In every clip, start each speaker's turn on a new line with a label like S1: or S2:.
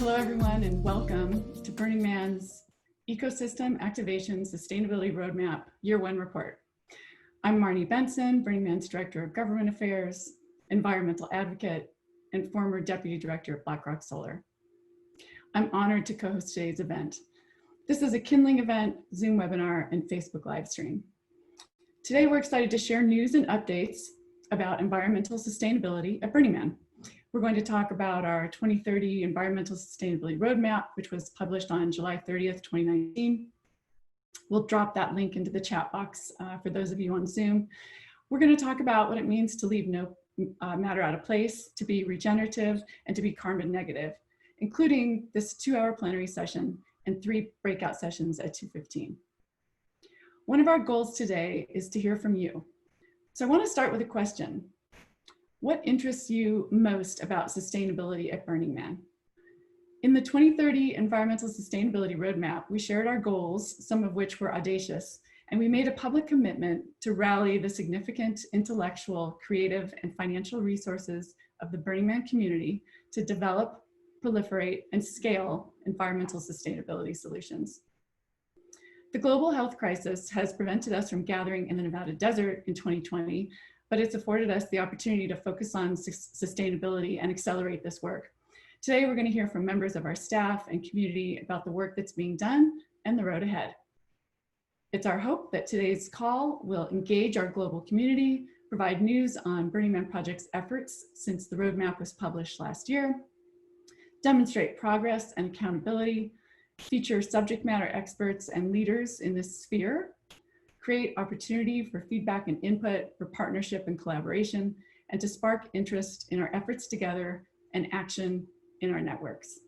S1: Hello, everyone, and welcome to Burning Man's Ecosystem Activation Sustainability Roadmap Year 1 report. I'm Marnee Benson, Burning Man's Director of Government Affairs, Environmental Advocate, and former Deputy Director of BlackRock Solar. I'm honored to co-host today's event. This is a kindling event, Zoom webinar, and Facebook live stream. Today, we're excited to share news and updates about environmental sustainability at Burning Man. We're going to talk about our 2030 Environmental Sustainability Roadmap, which was published on July 30th, 2019. We'll drop that link into the chat box for those of you on Zoom. We're going to talk about what it means to leave no matter out of place, to be regenerative, and to be carbon negative, including this 2-hour plenary session and 3 breakout sessions at 2:15. One of our goals today is to hear from you. So I want to start with a question. What interests you most about sustainability at Burning Man? In the 2030 Environmental Sustainability Roadmap, we shared our goals, some of which were audacious, and we made a public commitment to rally the significant intellectual, creative, and financial resources of the Burning Man community to develop, proliferate, and scale environmental sustainability solutions. The global health crisis has prevented us from gathering in the Nevada desert in 2020, but it's afforded us the opportunity to focus on sustainability and accelerate this work. Today, we're going to hear from members of our staff and community about the work that's being done and the road ahead. It's our hope that today's call will engage our global community, provide news on Burning Man Project's efforts since the roadmap was published last year, demonstrate progress and accountability, feature subject matter experts and leaders in this sphere, create opportunity for feedback and input, for partnership and collaboration, and to spark interest in our efforts together and action in our networks.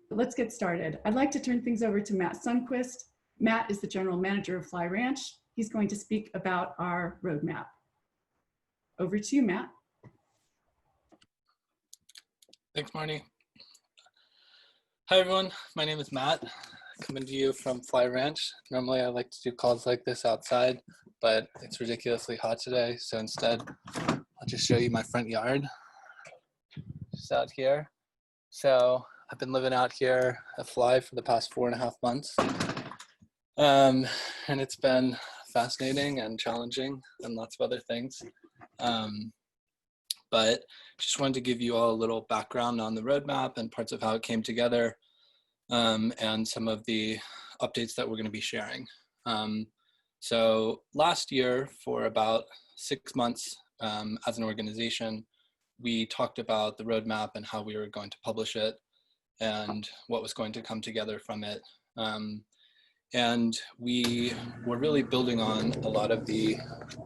S1: But let's get started. I'd like to turn things over to Matt Sundquist. Matt is the General Manager of Fly Ranch. He's going to speak about our roadmap. Over to you, Matt.
S2: Thanks, Marnee. Hi, everyone. My name is Matt. Coming to you from Fly Ranch. Normally I like to do calls like this outside, but it's ridiculously hot today. So instead, I'll just show you my front yard, just out here. So I've been living out here at Fly for the past 4.5 months. And it's been fascinating and challenging and lots of other things. But just wanted to give you all a little background on the roadmap and parts of how it came together. And some of the updates that we're going to be sharing. So last year, for about 6 months as an organization, we talked about the roadmap and how we were going to publish it and what was going to come together from it. And we were really building on a lot of the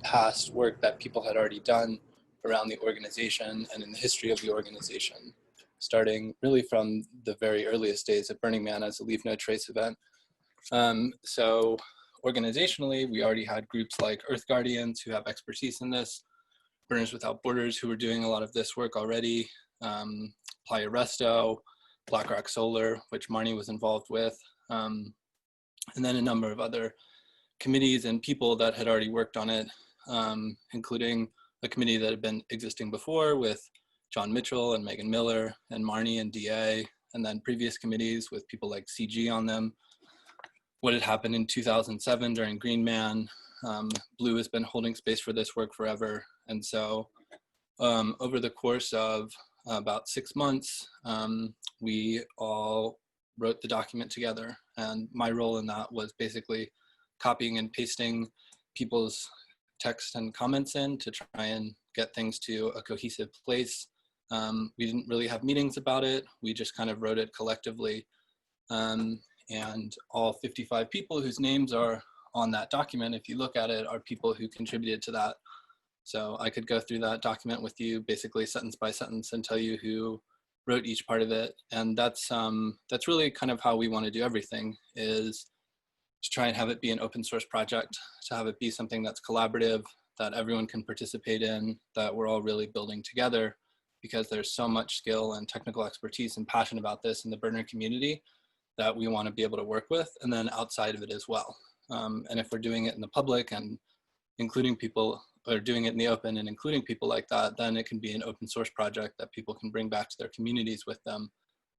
S2: past work that people had already done around the organization and in the history of the organization, starting really from the very earliest days of Burning Man as a Leave No Trace event. So organizationally, we already had groups like Earth Guardians who have expertise in this, Burners Without Borders who were doing a lot of this work already, Playa Resto, BlackRock Solar, which Marnee was involved with, and then a number of other committees and people that had already worked on it, including a committee that had been existing before with John Mitchell and Megan Miller and Marnee and DA, and then previous committees with people like CG on them. What had happened in 2007 during Green Man. Blue has been holding space for this work forever. And so over the course of about 6 months, we all wrote the document together. And my role in that was basically copying and pasting people's text and comments in to try and get things to a cohesive place. We didn't really have meetings about it. We just kind of wrote it collectively. And all 55 people whose names are on that document, if you look at it, are people who contributed to that. So I could go through that document with you basically sentence by sentence and tell you who wrote each part of it. And that's really kind of how we want to do everything, is to try and have it be an open source project, to have it be something that's collaborative, that everyone can participate in, that we're all really building together, because there's so much skill and technical expertise and passion about this in the burner community that we want to be able to work with, and then outside of it as well. And if we're doing it in the public and including people, or doing it in the open and including people like that, then it can be an open source project that people can bring back to their communities with them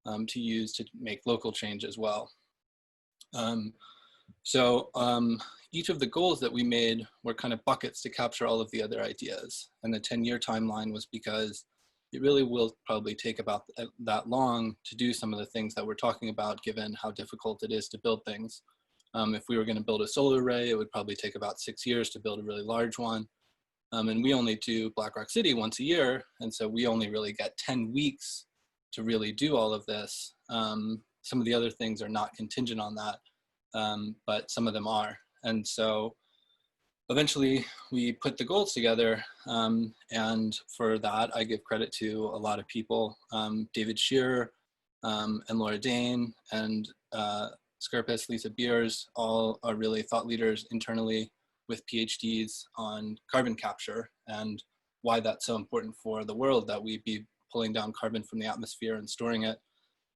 S2: to use to make local change as well. Each of the goals that we made were kind of buckets to capture all of the other ideas. And the 10-year timeline was because it really will probably take about that long to do some of the things that we're talking about, given how difficult it is to build things. If we were going to build a solar array, it would probably take about 6 years to build a really large one. And we only do Black Rock City once a year. And so we only really get 10 weeks to really do all of this. Some of the other things are not contingent on that, but some of them are. And so eventually we put the goals together, and for that I give credit to a lot of people. David Shearer and Laura Dane and Scirpus, Lisa Beers, all are really thought leaders internally with PhDs on carbon capture and why that's so important for the world, that we be pulling down carbon from the atmosphere and storing it.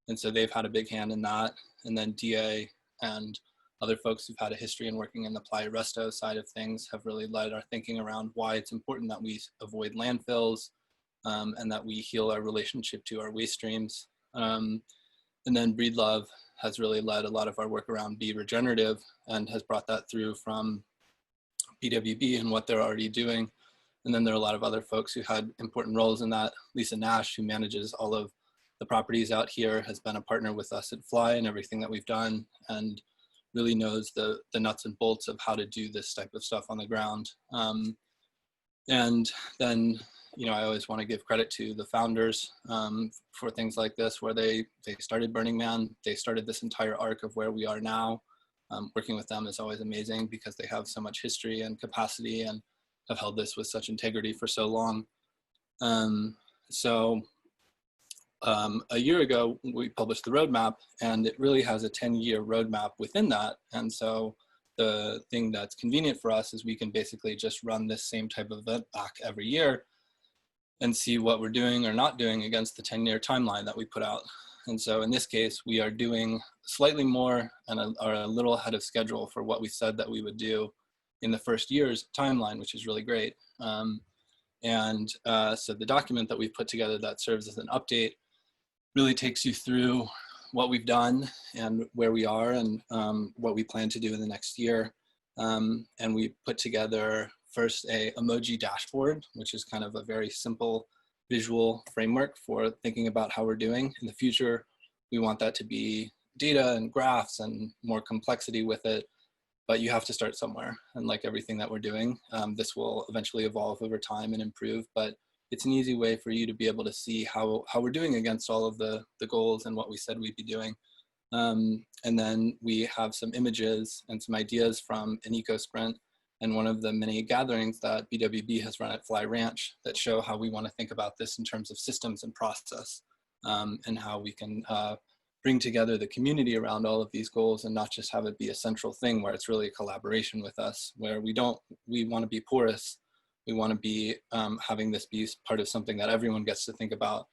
S2: And so they've had a big hand in that. And then DA and other folks who've had a history in working in the Playa Resto side of things have really led our thinking around why it's important that we avoid landfills, and that we heal our relationship to our waste streams. And then Breedlove has really led a lot of our work around Be Regenerative and has brought that through from BWB and what they're already doing. And then there are a lot of other folks who had important roles in that. Lisa Nash, who manages all of the properties out here, has been a partner with us at Fly and everything that we've done, and really knows the nuts and bolts of how to do this type of stuff on the ground. And then, you know, I always want to give credit to the founders for things like this, where they started Burning Man. They started this entire arc of where we are now. Working with them is always amazing because they have so much history and capacity and have held this with such integrity for so long. A year ago, we published the roadmap, and it really has a 10-year roadmap within that. And so the thing that's convenient for us is we can basically just run this same type of event back every year and see what we're doing or not doing against the 10-year timeline that we put out. And so in this case, we are doing slightly more and are a little ahead of schedule for what we said that we would do in the first year's timeline, which is really great. So the document that we've put together that serves as an update really takes you through what we've done and where we are and what we plan to do in the next year. And we put together first a emoji dashboard, which is kind of a very simple visual framework for thinking about how we're doing. In the future, we want that to be data and graphs and more complexity with it, but you have to start somewhere. And like everything that we're doing, this will eventually evolve over time and improve, but it's an easy way for you to be able to see how we're doing against all of the goals and what we said we'd be doing. And then we have some images and some ideas from an eco sprint and one of the many gatherings that BWB has run at Fly Ranch that show how we want to think about this in terms of systems and process, and how we can bring together the community around all of these goals and not just have it be a central thing where it's really a collaboration with us, where we want to be porous. We want to be having this be part of something that everyone gets to think about,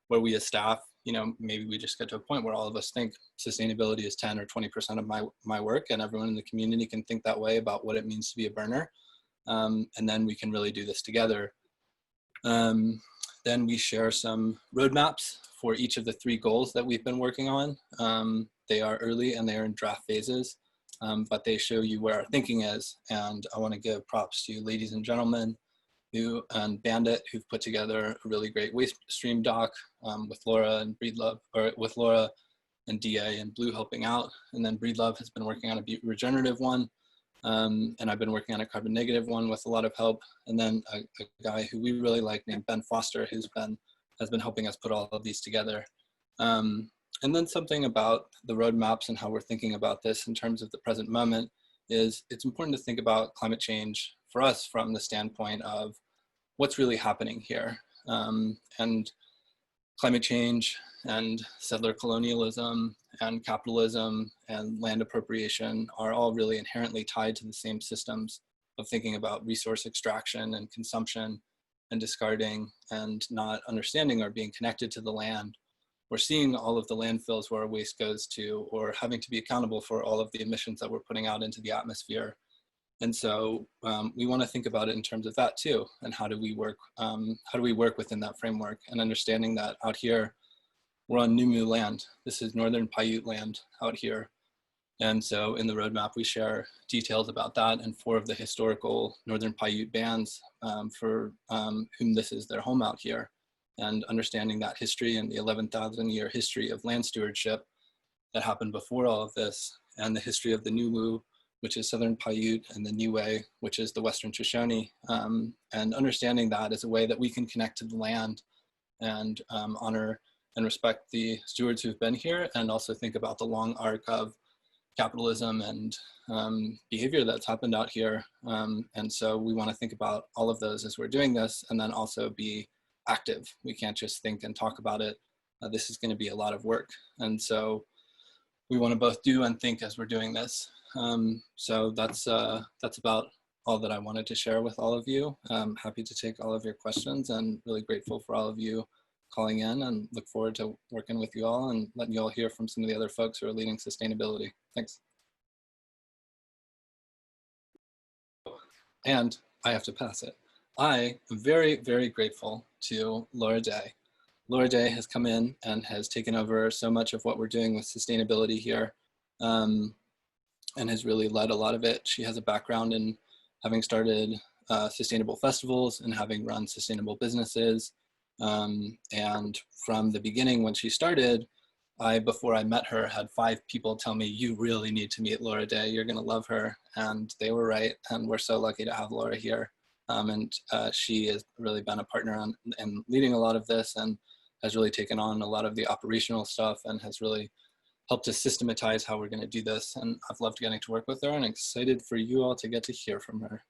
S2: where we as staff, you know, maybe we just get to a point where all of us think sustainability is 10 or 20% of my work, and everyone in the community can think that way about what it means to be a burner. And then we can really do this together. Then we share some roadmaps for each of the 3 goals that we've been working on. They are early and they are in draft phases, but they show you where our thinking is. And I want to give props to ladies and gentlemen and Bandit, who've put together a really great waste stream doc with Laura and Breedlove, or with Laura and DA and Blue helping out. And then Breedlove has been working on a regenerative one. And I've been working on a carbon negative one with a lot of help. And then a guy who we really like named Ben Foster, has been helping us put all of these together. And then something about the roadmaps and how we're thinking about this in terms of the present moment is it's important to think about climate change for us from the standpoint of what's really happening here. And climate change and settler colonialism and capitalism and land appropriation are all really inherently tied to the same systems of thinking about resource extraction and consumption and discarding and not understanding or being connected to the land, or seeing all of the landfills where our waste goes to, or having to be accountable for all of the emissions that we're putting out into the atmosphere. And so we want to think about it in terms of that too, and how do we work within that framework, and understanding that out here we're on Numu land. This is Northern Paiute land out here. And so in the roadmap, we share details about that and 4 of the historical Northern Paiute bands for whom this is their home out here. And understanding that history and the 11,000-year history of land stewardship that happened before all of this, and the history of the Numu, which is Southern Paiute, and the Niue, which is the Western Shoshone, and understanding that as a way that we can connect to the land and honor and respect the stewards who've been here, and also think about the long arc of capitalism and behavior that's happened out here. And so we want to think about all of those as we're doing this, and then also be active. We can't just think and talk about it. This is going to be a lot of work. And so we want to both do and think as we're doing this. So that's about all that I wanted to share with all of you. I'm happy to take all of your questions, and really grateful for all of you calling in, and look forward to working with you all and letting you all hear from some of the other folks who are leading sustainability. Thanks. And I have to pass it. I am very, very grateful to Laura Day. Laura Day has come in and has taken over so much of what we're doing with sustainability here, and has really led a lot of it. She has a background in having started sustainable festivals and having run sustainable businesses. And from the beginning when she started, before I met her, had 5 people tell me, you really need to meet Laura Day, you're gonna love her. And they were right, and we're so lucky to have Laura here. And she has really been a partner in leading a lot of this, and has really taken on a lot of the operational stuff, and has really helped to systematize how we're gonna do this. And I've loved getting to work with her, and excited for you all to get to hear from her.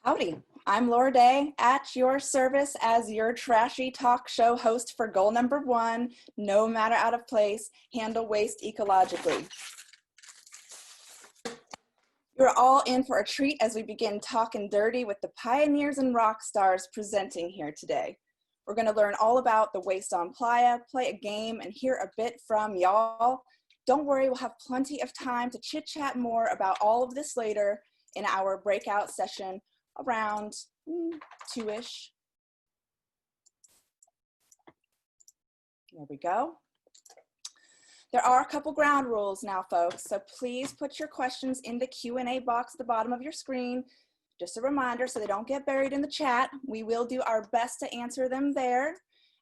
S3: Howdy, I'm Laura Day, at your service as your trashy talk show host for goal number 1, no matter out of place, handle waste ecologically. You're all in for a treat as we begin talking dirty with the pioneers and rock stars presenting here today. We're gonna learn all about the waste on playa, play a game, and hear a bit from y'all. Don't worry, we'll have plenty of time to chit chat more about all of this later in our breakout session around 2-ish. There we go. There are a couple ground rules now, folks, so please put your questions in the Q&A box at the bottom of your screen. Just a reminder, so they don't get buried in the chat. We will do our best to answer them there.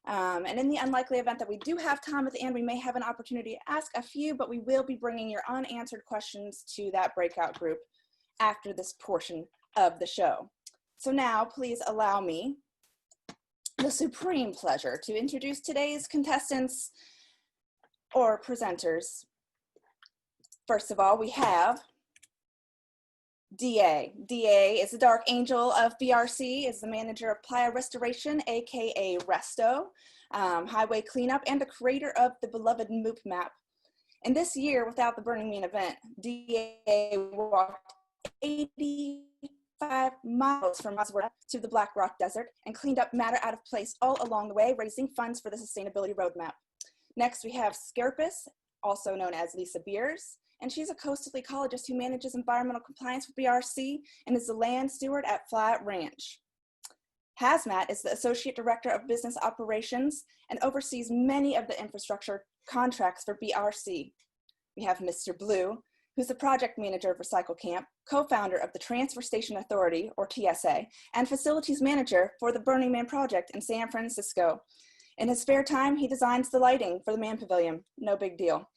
S3: And in the unlikely event that we do have time at the end, we may have an opportunity to ask a few, but we will be bringing your unanswered questions to that breakout group after this portion of the show. So now please allow me the supreme pleasure to introduce today's contestants or presenters. First of all, we have DA. DA is the dark angel of BRC, is the manager of Playa Restoration, AKA Resto, highway cleanup, and the creator of the beloved MOOP map. And this year, without the Burning Man event, DA walked 85 miles from Hazmatt to the Black Rock Desert and cleaned up matter out of place all along the way, raising funds for the sustainability roadmap. Next, we have Scirpus, also known as Lisa Beers, and she's a coastal ecologist who manages environmental compliance for BRC and is the land steward at Flat Ranch. Hazmatt is the associate director of business operations and oversees many of the infrastructure contracts for BRC. We have Mr. Blue, who's the project manager of Recycle Camp, co-founder of the Transfer Station Authority, or TSA, and facilities manager for the Burning Man project in San Francisco. In his spare time, he designs the lighting for the Man Pavilion. No big deal.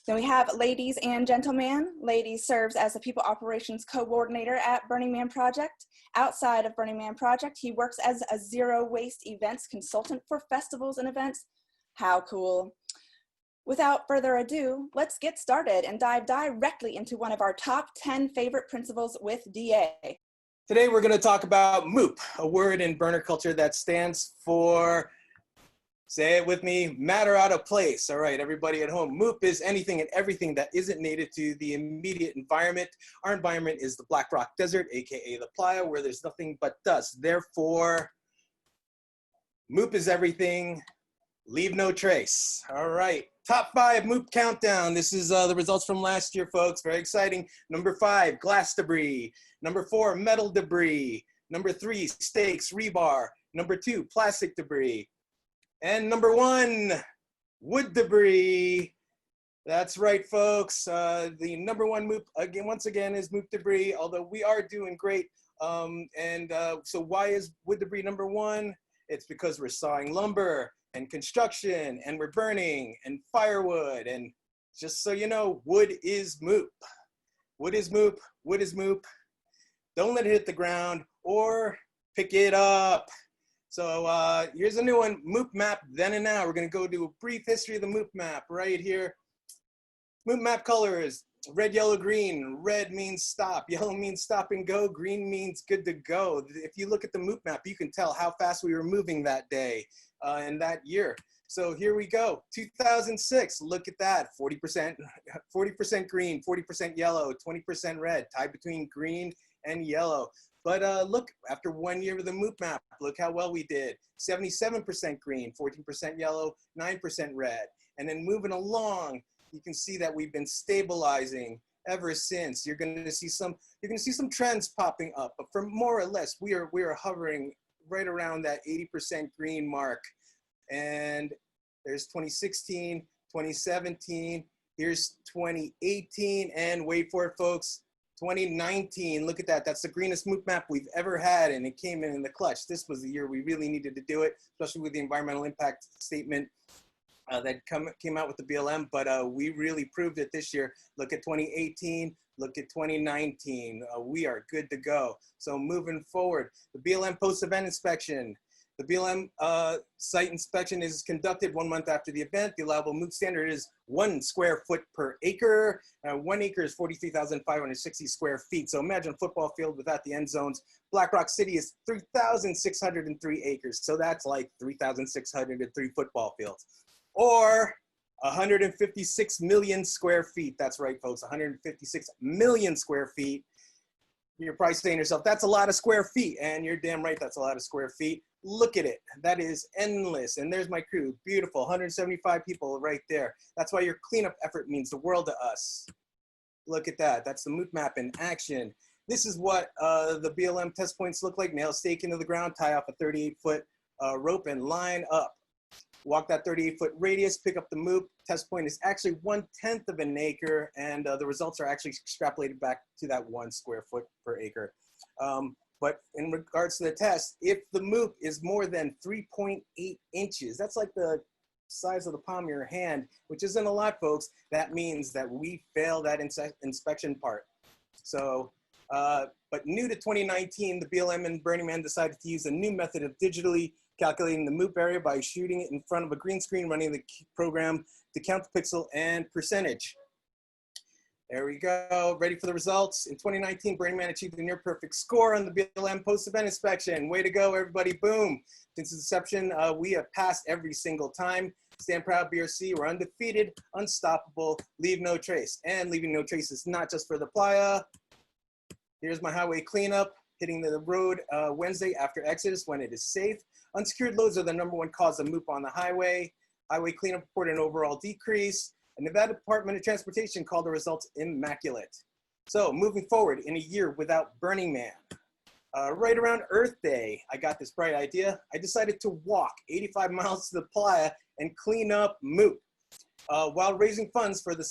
S3: Then we have ladies and gentlemen. Ladies serves as the people operations coordinator at Burning Man Project. Outside of Burning Man Project, he works as a zero waste events consultant for festivals and events. How cool. Without further ado, let's get started and dive directly into one of our top 10 favorite principles with DA.
S4: Today we're going to talk about MOOP, a word in burner culture that stands for, say it with me, matter out of place. All right, everybody at home, MOOP is anything and everything that isn't native to the immediate environment. Our environment is the Black Rock Desert, AKA the playa, where there's nothing but dust. Therefore, MOOP is everything, leave no trace. All right, top 5 MOOP countdown. This is the results from last year, folks. Very exciting. Number 5, glass debris. Number 4, metal debris. Number 3, stakes, rebar. Number 2, plastic debris. And number 1, wood debris. That's right, folks. The number 1 MOOP, once again, is MOOP debris, although we are doing great. So why is wood debris number 1? It's because we're sawing lumber and construction, and we're burning and firewood. And just so you know, wood is MOOP. Wood is MOOP. Wood is MOOP. Don't let it hit the ground or pick it up. So here's a new one, MOOP map then and now. We're gonna go do a brief history of the MOOP map right here. MOOP map colors, red, yellow, green. Red means stop, yellow means stop and go, green means good to go. If you look at the MOOP map, you can tell how fast we were moving that day and that year. So here we go, 2006, look at that, 40% green, 40% yellow, 20% red, tied between green and yellow. But look, after 1 year of the MOOP map, look how well we did. 77% green, 14% yellow, 9% red. And then moving along, you can see that we've been stabilizing ever since. You're gonna see some trends popping up, but for more or less, we are hovering right around that 80% green mark. And there's 2016, 2017, here's 2018, and wait for it, folks, 2019, look at that. That's the greenest MOOP map we've ever had, and it came in the clutch. This was the year we really needed to do it, especially with the environmental impact statement that came out with the BLM, but we really proved it this year. Look at 2018, look at 2019. We are good to go. So moving forward, the BLM post-event inspection. The BLM site inspection is conducted 1 month after the event. The allowable MOOP standard is 1 square foot per acre. 1 acre is 43,560 square feet. So imagine a football field without the end zones. Black Rock City is 3,603 acres. So that's like 3,603 football fields. Or 156 million square feet. That's right, folks, 156 million square feet. You're probably saying to yourself, that's a lot of square feet. And you're damn right, that's a lot of square feet. Look at it, that is endless. And there's my crew, beautiful, 175 people right there. That's why your cleanup effort means the world to us. Look at that, that's the MOOP map in action. This is what the BLM test points look like. Nail a stake into the ground, tie off a 38-foot rope and line up. Walk that 38-foot radius, pick up the MOOP. Test point is actually 1/10 of an acre, and the results are actually extrapolated back to that 1 square foot per acre. But in regards to the test, if the MOOP is more than 3.8 inches, that's like the size of the palm of your hand, which isn't a lot, folks. That means that we fail that inspection part. So, but new to 2019, the BLM and Burning Man decided to use a new method of digitally calculating the MOOP area by shooting it in front of a green screen, running the program to count the pixel and percentage. There we go, ready for the results. In 2019, Burning Man achieved a near perfect score on the BLM post-event inspection. Way to go, everybody, boom. Since its inception, we have passed every single time. Stand proud, BRC, we're undefeated, unstoppable, leave no trace. And leaving no trace is not just for the playa. Here's my highway cleanup, hitting the road Wednesday after Exodus when it is safe. Unsecured loads are the #1 cause of MOOP on the highway. Highway cleanup reported an overall decrease. The Nevada Department of Transportation called the results immaculate. So moving forward in a year without Burning Man, right around Earth Day, I got this bright idea. I decided to walk 85 miles to the playa and clean up MOOP while raising funds for the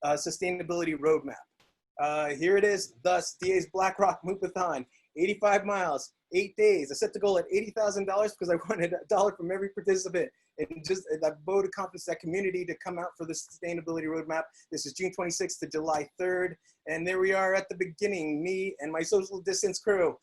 S4: Sustainability Roadmap. Here it is, thus DA's Black Rock MOOPathon, 85 miles, 8 days. I set the goal at $80,000 because I wanted $1 from every participant. And just that vote of confidence, that community to come out for the Sustainability Roadmap. This is June 26th to July 3rd. And there we are at the beginning, me and my social distance crew,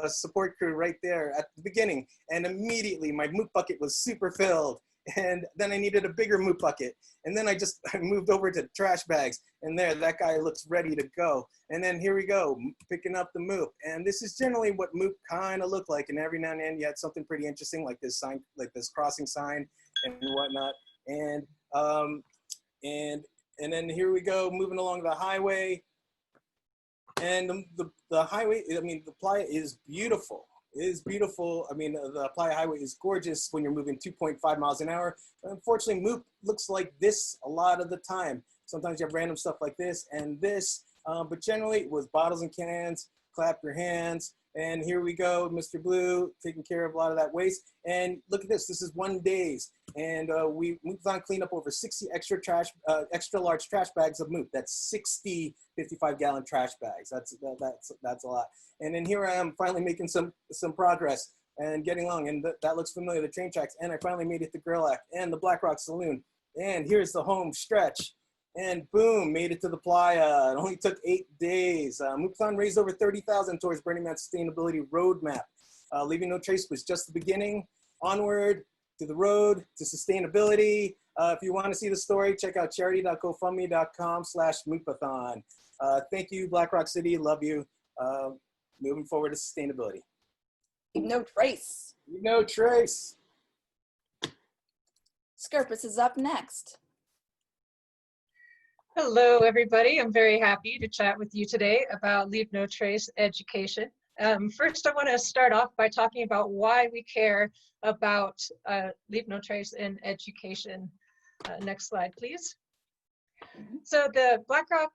S4: support crew right there at the beginning. And immediately my MOOP bucket was super filled. And then I needed a bigger MOOP bucket. And then I moved over to trash bags. And there, that guy looks ready to go. And then here we go, picking up the MOOP. And this is generally what MOOP kind of look like. And every now and then you had something pretty interesting like this sign, like this crossing sign and whatnot. And then here we go, moving along the highway. And the highway, I mean, the playa is beautiful. It is beautiful. I mean, the Playa Highway is gorgeous when you're moving 2.5 miles an hour. But unfortunately, MOOP looks like this a lot of the time. Sometimes you have random stuff like this and this, but generally it was bottles and cans, clap your hands, And here we go, Mr. Blue taking care of a lot of that waste. And look at this, this is 1 day. And we moved on, cleaned up over 60 extra large trash bags of MOOP. That's 60 55-gallon trash bags. That's a lot. And then here I am finally making some progress and getting along. And that looks familiar, the train tracks. And I finally made it to Gerlach and the Black Rock Saloon. And here's the home stretch. And boom, made it to the playa. It only took 8 days. Moopthon raised over $30,000 towards Burning Man's sustainability roadmap. Leaving No Trace was just the beginning. Onward to the road to sustainability. If you want to see the story, check out charity.gofundme.com/Moopathon. Thank you, Black Rock City. Love you. Moving forward to sustainability.
S3: No trace.
S4: No trace.
S3: Scirpus is up next.
S5: Hello, everybody. I'm very happy to chat with you today about Leave No Trace education. First, I want to start off by talking about why we care about Leave No Trace in education. Next slide, please. So the Black Rock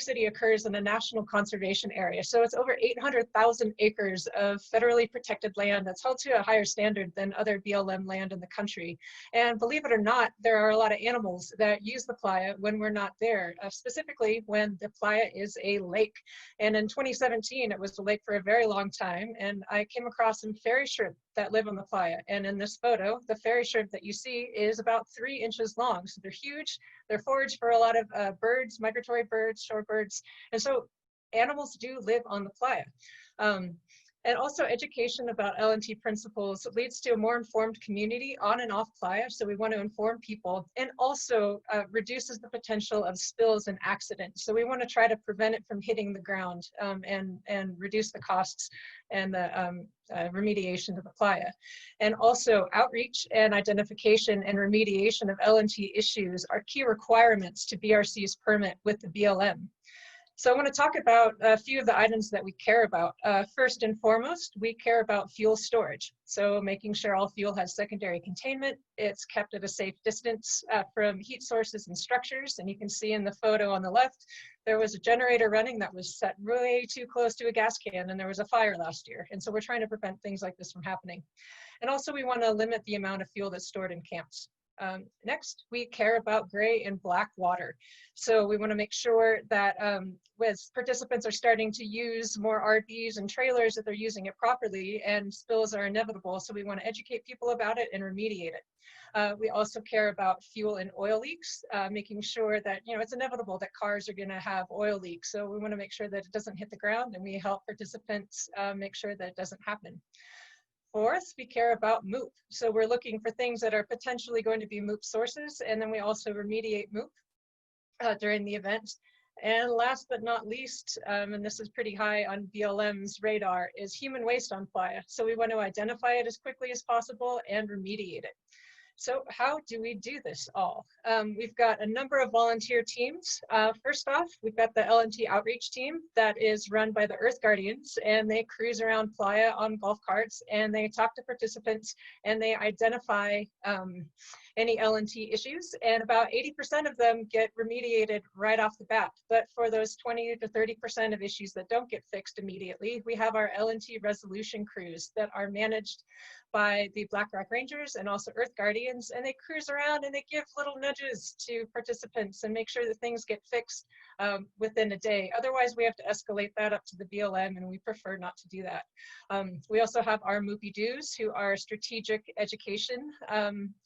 S5: City occurs in a national conservation area. So it's over 800,000 acres of federally protected land that's held to a higher standard than other BLM land in the country. And believe it or not, there are a lot of animals that use the playa when we're not there, specifically when the playa is a lake. And in 2017, it was a lake for a very long time. And I came across some fairy shrimp that live on the playa. And in this photo, the fairy shrimp that you see is about 3 inches long. So they're huge. They're forage for a lot of birds, migratory birds, shorebirds. And so animals do live on the playa. And also education about L&T principles leads to a more informed community on and off playa. So we want to inform people, and also reduces the potential of spills and accidents. So we want to try to prevent it from hitting the ground and reduce the costs and the remediation of the playa. And also outreach and identification and remediation of L&T issues are key requirements to BRC's permit with the BLM. So I want to talk about a few of the items that we care about. First and foremost, we care about fuel storage. So making sure all fuel has secondary containment, it's kept at a safe distance from heat sources and structures. And you can see in the photo on the left, there was a generator running that was set way too close to a gas can, and there was a fire last year. And so we're trying to prevent things like this from happening. And also we want to limit the amount of fuel that's stored in camps. Next, we care about gray and black water. So we want to make sure that as participants are starting to use more RVs and trailers, that they're using it properly, and spills are inevitable. So we want to educate people about it and remediate it. We also care about fuel and oil leaks, making sure that, you know, it's inevitable that cars are going to have oil leaks. So we want to make sure that it doesn't hit the ground, and we help participants make sure that it doesn't happen. Fourth, we care about MOOP. So we're looking for things that are potentially going to be MOOP sources, and then we also remediate MOOP during the event. And last but not least, and this is pretty high on BLM's radar, is human waste on playa. So we want to identify it as quickly as possible and remediate it. So how do we do this all? We've got a number of volunteer teams. First off, we've got the L&T outreach team that is run by the Earth Guardians, and they cruise around playa on golf carts, and they talk to participants, and they identify any L&T issues, and about 80% of them get remediated right off the bat. But for those 20 to 30% of issues that don't get fixed immediately, we have our L&T resolution crews that are managed by the Black Rock Rangers and also Earth Guardians, and they cruise around and they give little nudges to participants and make sure that things get fixed within a day. Otherwise, we have to escalate that up to the BLM, and we prefer not to do that. We also have our Moopy-Doos, who are strategic education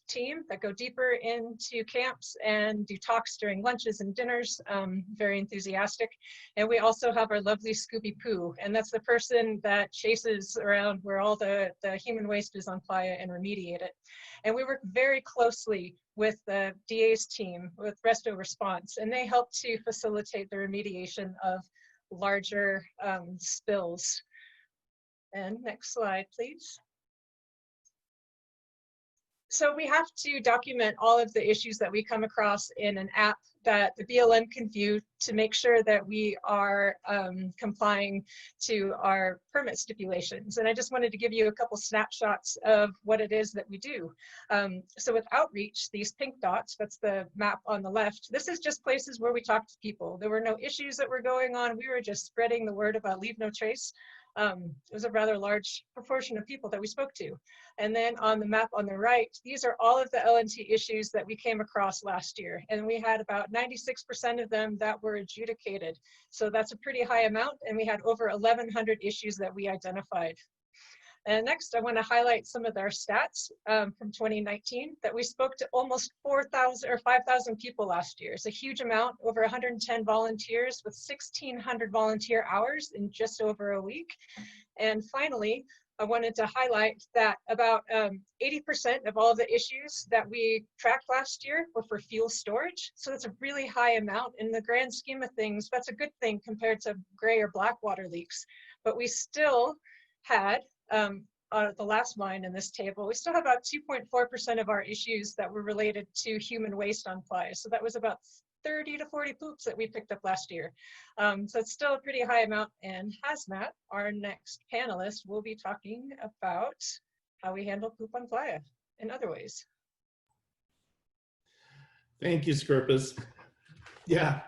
S5: team that go deeper into camps and do talks during lunches and dinners, very enthusiastic. And we also have our lovely Scooby Poo, and that's the person that chases around where all the human waste is on playa and remediate it. And we work very closely with the DA's team, with Resto Response, and they help to facilitate the remediation of larger spills. And next slide, please. So we have to document all of the issues that we come across in an app that the BLM can view to make sure that we are complying to our permit stipulations. And I just wanted to give you a couple snapshots of what it is that we do. So with outreach, these pink dots, that's the map on the left, this is just places where we talk to people. There were no issues that were going on. We were just spreading the word about Leave No Trace. It was a rather large proportion of people that we spoke to. And then on the map on the right, these are all of the LNT issues that we came across last year. And we had about 96% of them that were adjudicated. So that's a pretty high amount. And we had over 1,100 issues that we identified. And next, I want to highlight some of our stats from 2019 that we spoke to almost 4,000 or 5,000 people last year. It's a huge amount, over 110 volunteers with 1,600 volunteer hours in just over a week. And finally, I wanted to highlight that about 80% of all of the issues that we tracked last year were for fuel storage. So that's a really high amount. In the grand scheme of things, that's a good thing compared to gray or black water leaks. But we still had the last line in this table, we still have about 2.4% of our issues that were related to human waste on flies. So that was about 30 to 40 poops that we picked up last year. So it's still a pretty high amount. And Hazmatt, our next panelist, will be talking about how we handle poop on fly in other ways.
S6: Thank you, Scirpus. Yeah,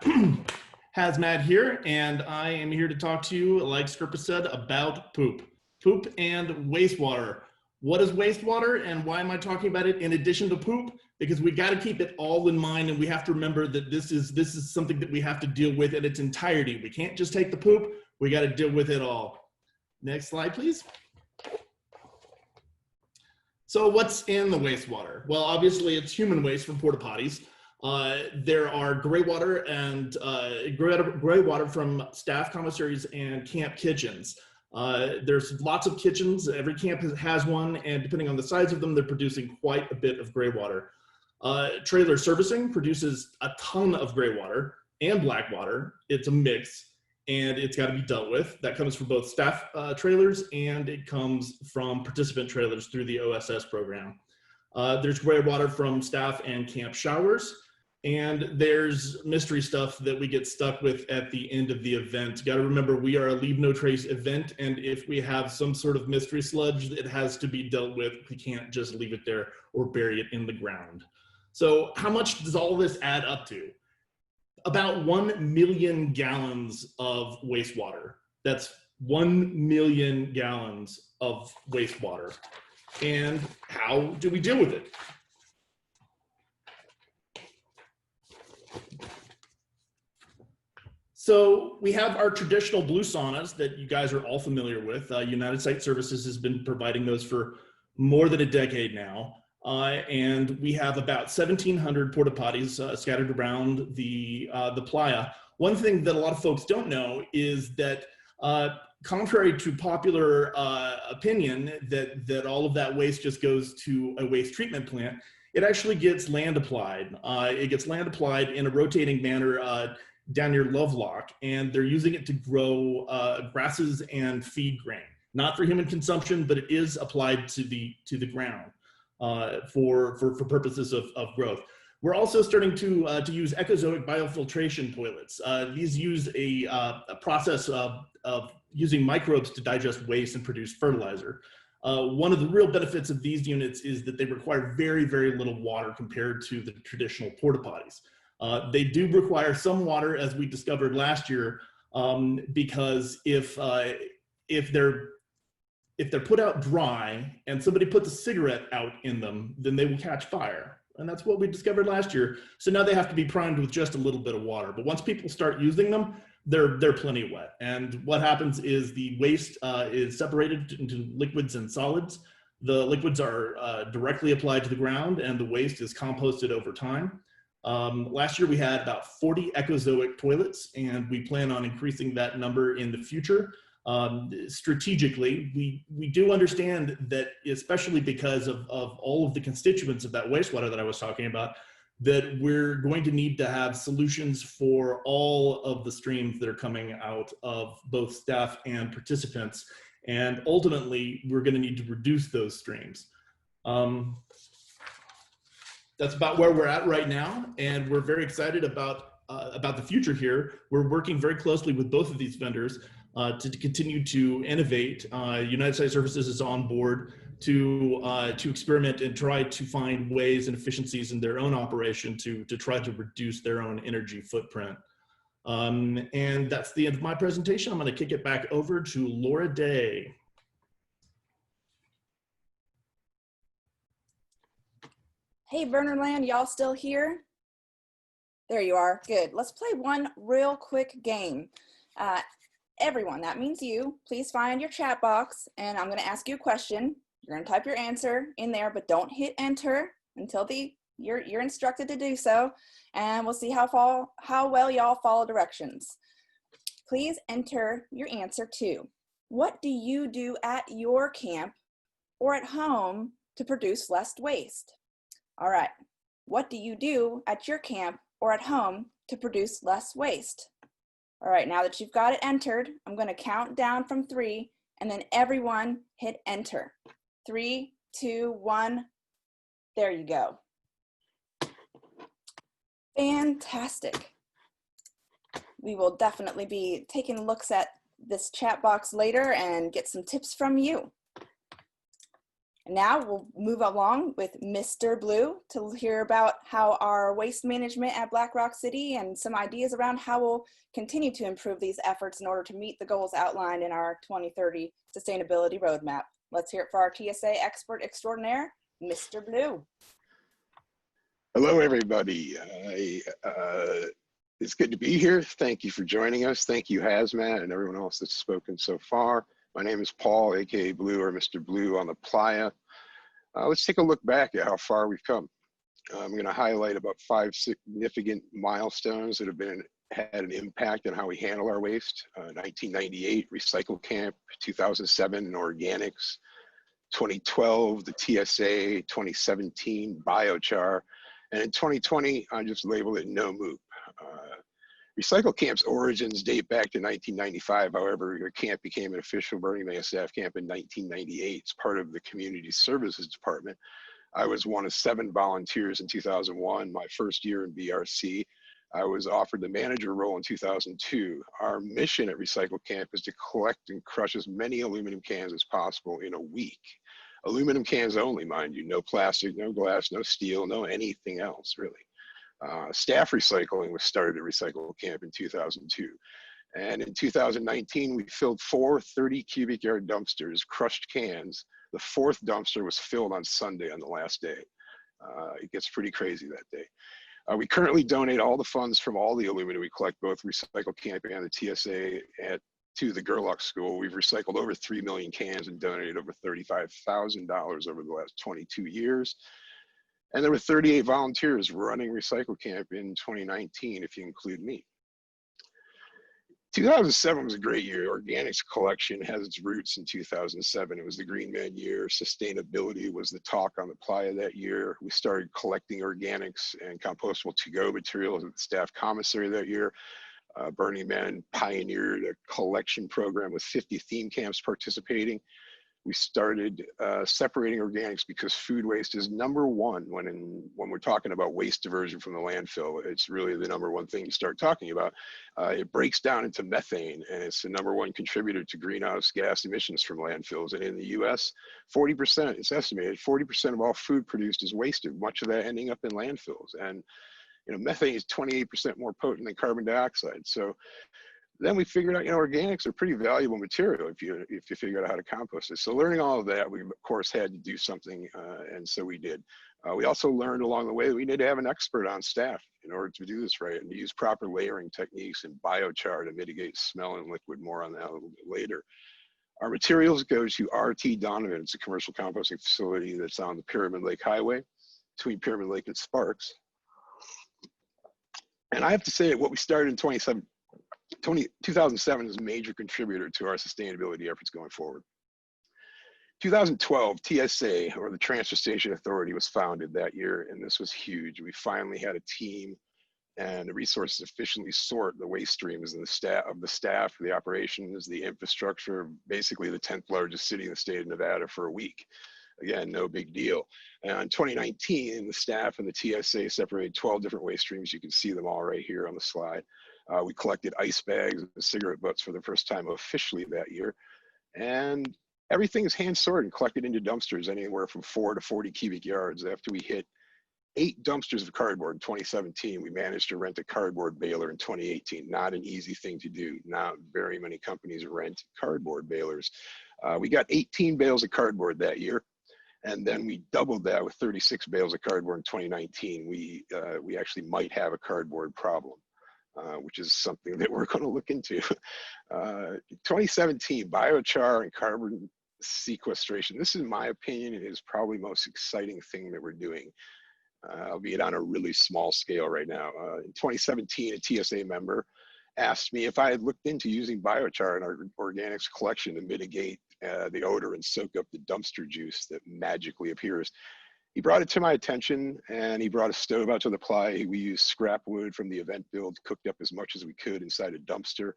S6: Hazmatt here, and I am here to talk to you, like Scirpus said, about poop. Poop and wastewater. What is wastewater and why am I talking about it in addition to poop? Because we got to keep it all in mind, and we have to remember that this is something that we have to deal with in its entirety. We can't just take the poop, we got to deal with it all. Next slide, please. So what's in the wastewater? Well, obviously it's human waste from porta potties. There are gray water and gray water from staff commissaries and camp kitchens. There's lots of kitchens. Every camp has one, and depending on the size of them, they're producing quite a bit of gray water. Trailer servicing produces a ton of gray water and black water. It's a mix, and it's got to be dealt with. That comes from both staff trailers, and it comes from participant trailers through the OSS program. There's gray water from staff and camp showers. And there's mystery stuff that we get stuck with at the end of the event. Got to remember, we are a Leave No Trace event, and if we have some sort of mystery sludge, it has to be dealt with. We can't just leave it there or bury it in the ground. So how much does all this add up to? About 1 million gallons of wastewater. That's 1 million gallons of wastewater. And how do we deal with it? So we have our traditional blue saunas that you guys are all familiar with. United Site Services has been providing those for more than a decade now. And we have about 1,700 porta potties scattered around the playa. One thing that a lot of folks don't know is that contrary to popular opinion that all of that waste just goes to a waste treatment plant, it actually gets land applied. It gets land applied in a rotating manner down near Lovelock, and they're using it to grow grasses and feed grain. Not for human consumption, but it is applied to the ground for purposes of growth. We're also starting to use ecozoic biofiltration toilets. These use a process of using microbes to digest waste and produce fertilizer. One of the real benefits of these units is that they require very, very little water compared to the traditional porta potties. They do require some water, as we discovered last year, because if they're put out dry and somebody puts a cigarette out in them, then they will catch fire. And that's what we discovered last year. So now they have to be primed with just a little bit of water. But once people start using them, they're plenty wet. And what happens is the waste is separated into liquids and solids. The liquids are directly applied to the ground, and the waste is composted over time. Last year we had about 40 ecozoic toilets, and we plan on increasing that number in the future. Strategically, we do understand that, especially because of all of the constituents of that wastewater that I was talking about, that we're going to need to have solutions for all of the streams that are coming out of both staff and participants. And ultimately, we're going to need to reduce those streams. that's about where we're at right now, and we're very excited about the future here. We're working very closely with both of these vendors to continue to innovate. United Site Services is on board to experiment and try to find ways and efficiencies in their own operation to try to reduce their own energy footprint. And that's the end of my presentation. I'm going to kick it back over to Laura Day.
S3: Hey, Burnerland, y'all still here? There you are. Good. Let's play one real quick game. Everyone, that means you, please find your chat box, and I'm going to ask you a question. You're going to type your answer in there, but don't hit enter until you're instructed to do so, and we'll see how well y'all follow directions. Please enter your answer to, what do you do at your camp or at home to produce less waste? All right, what do you do at your camp or at home to produce less waste? All right, now that you've got it entered, I'm going to count down from 3, and then everyone hit enter. 3, 2, 1, there you go. Fantastic. We will definitely be taking looks at this chat box later and get some tips from you. Now we'll move along with Mr. Blue to hear about how our waste management at Black Rock City and some ideas around how we'll continue to improve these efforts in order to meet the goals outlined in our 2030 sustainability roadmap. Let's hear it for our TSA expert extraordinaire, Mr. Blue.
S7: Hello, everybody. It's good to be here. Thank you for joining us. Thank you, Hazmatt, and everyone else that's spoken so far. My name is Paul, aka Blue, or Mr. Blue on the playa. Let's take a look back at how far we've come. I'm going to highlight about 5 significant milestones that have had an impact on how we handle our waste. 1998, Recycle Camp, 2007, Organics, 2012, the TSA, 2017, Biochar, and in 2020, I just labeled it No Moop. Recycle Camp's origins date back to 1995. However, your camp became an official Burning Man staff camp in 1998. It's part of the Community Services Department. I was one of 7 volunteers in 2001, my first year in BRC. I was offered the manager role in 2002. Our mission at Recycle Camp is to collect and crush as many aluminum cans as possible in a week. Aluminum cans only, mind you, no plastic, no glass, no steel, no anything else, really. Staff recycling was started at Recycle Camp in 2002. And in 2019, we filled 4 30 cubic yard dumpsters, crushed cans. The 4th dumpster was filled on Sunday on the last day. It gets pretty crazy that day. We currently donate all the funds from all the aluminum we collect, both Recycle Camp and the TSA, to the Gerlach School. We've recycled over 3 million cans and donated over $35,000 over the last 22 years. And there were 38 volunteers running Recycle Camp in 2019, if you include me. 2007 was a great year. Organics collection has its roots in 2007. It was the Green Man year. Sustainability was the talk on the playa that year. We started collecting organics and compostable to-go materials at the staff commissary that year. Burning Man pioneered a collection program with 50 theme camps participating. We started separating organics because food waste is #1 when we're talking about waste diversion from the landfill. It's really the #1 thing you start talking about. It breaks down into methane, and it's the #1 contributor to greenhouse gas emissions from landfills. And in the US, 40%, it's estimated, 40% of all food produced is wasted, much of that ending up in landfills. And methane is 28% more potent than carbon dioxide. So then we figured out, organics are pretty valuable material if you figure out how to compost it. So learning all of that, we of course had to do something, and so we did. We also learned along the way that we need to have an expert on staff in order to do this right, and to use proper layering techniques and biochar to mitigate smell and liquid. More on that a little bit later. Our materials go to RT Donovan. It's a commercial composting facility that's on the Pyramid Lake Highway between Pyramid Lake and Sparks. And I have to say that what we started in 2007 is a major contributor to our sustainability efforts going forward. 2012, TSA, or the Transfer Station Authority, was founded that year, and this was huge. We finally had a team and the resources to efficiently sort the waste streams and the staff, the operations, the infrastructure, basically the 10th largest city in the state of Nevada for a week. Again, no big deal. And in 2019, the staff and the TSA separated 12 different waste streams. You can see them all right here on the slide. We collected ice bags and cigarette butts for the first time officially that year. And everything is hand sorted and collected into dumpsters anywhere from 4 to 40 cubic yards. After we hit 8 dumpsters of cardboard in 2017, we managed to rent a cardboard baler in 2018. Not an easy thing to do. Not very many companies rent cardboard balers. We got 18 bales of cardboard that year. And then we doubled that with 36 bales of cardboard in 2019. We actually might have a cardboard problem, which is something that we're going to look into. 2017, biochar and carbon sequestration. This, in my opinion, is probably the most exciting thing that we're doing, albeit on a really small scale right now. In 2017, a TSA member asked me if I had looked into using biochar in our organics collection to mitigate the odor and soak up the dumpster juice that magically appears. He brought it to my attention, and he brought a stove out to the playa. We used scrap wood from the event build, cooked up as much as we could inside a dumpster,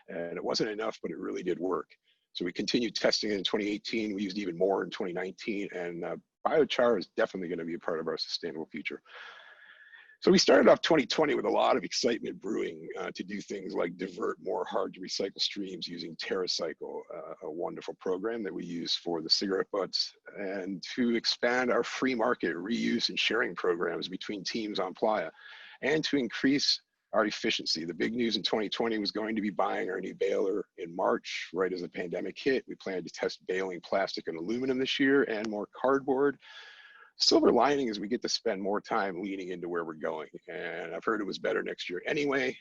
S7: and it wasn't enough, but it really did work. So we continued testing it in 2018. We used even more in 2019, and biochar is definitely going to be a part of our sustainable future. So we started off 2020 with a lot of excitement brewing to do things like divert more hard to recycle streams using TerraCycle, a wonderful program that we use for the cigarette butts, and to expand our free market reuse and sharing programs between teams on Playa, and to increase our efficiency. The big news in 2020 was going to be buying our new baler in March, right as the pandemic hit. We planned to test baling plastic and aluminum this year and more cardboard. Silver lining is we get to spend more time leaning into where we're going, and I've heard it was better next year anyway.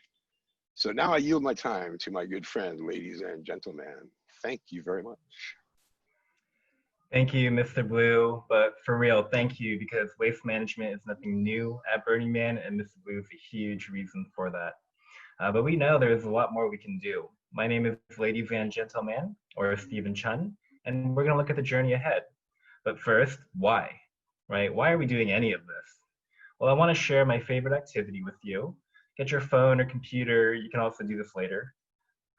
S7: So now I yield my time to my good friend, ladies and gentlemen. Thank you very much.
S8: Thank you, Mr. Blue, but for real, thank you, because waste management is nothing new at Burning Man, and Mr. Blue is a huge reason for that. But we know there's a lot more we can do. My name is Ladies and Gentlemen, or Stephen Chun, and we're gonna look at the journey ahead. But first, why? Right? Why are we doing any of this? Well, I want to share my favorite activity with you. Get your phone or computer. You can also do this later.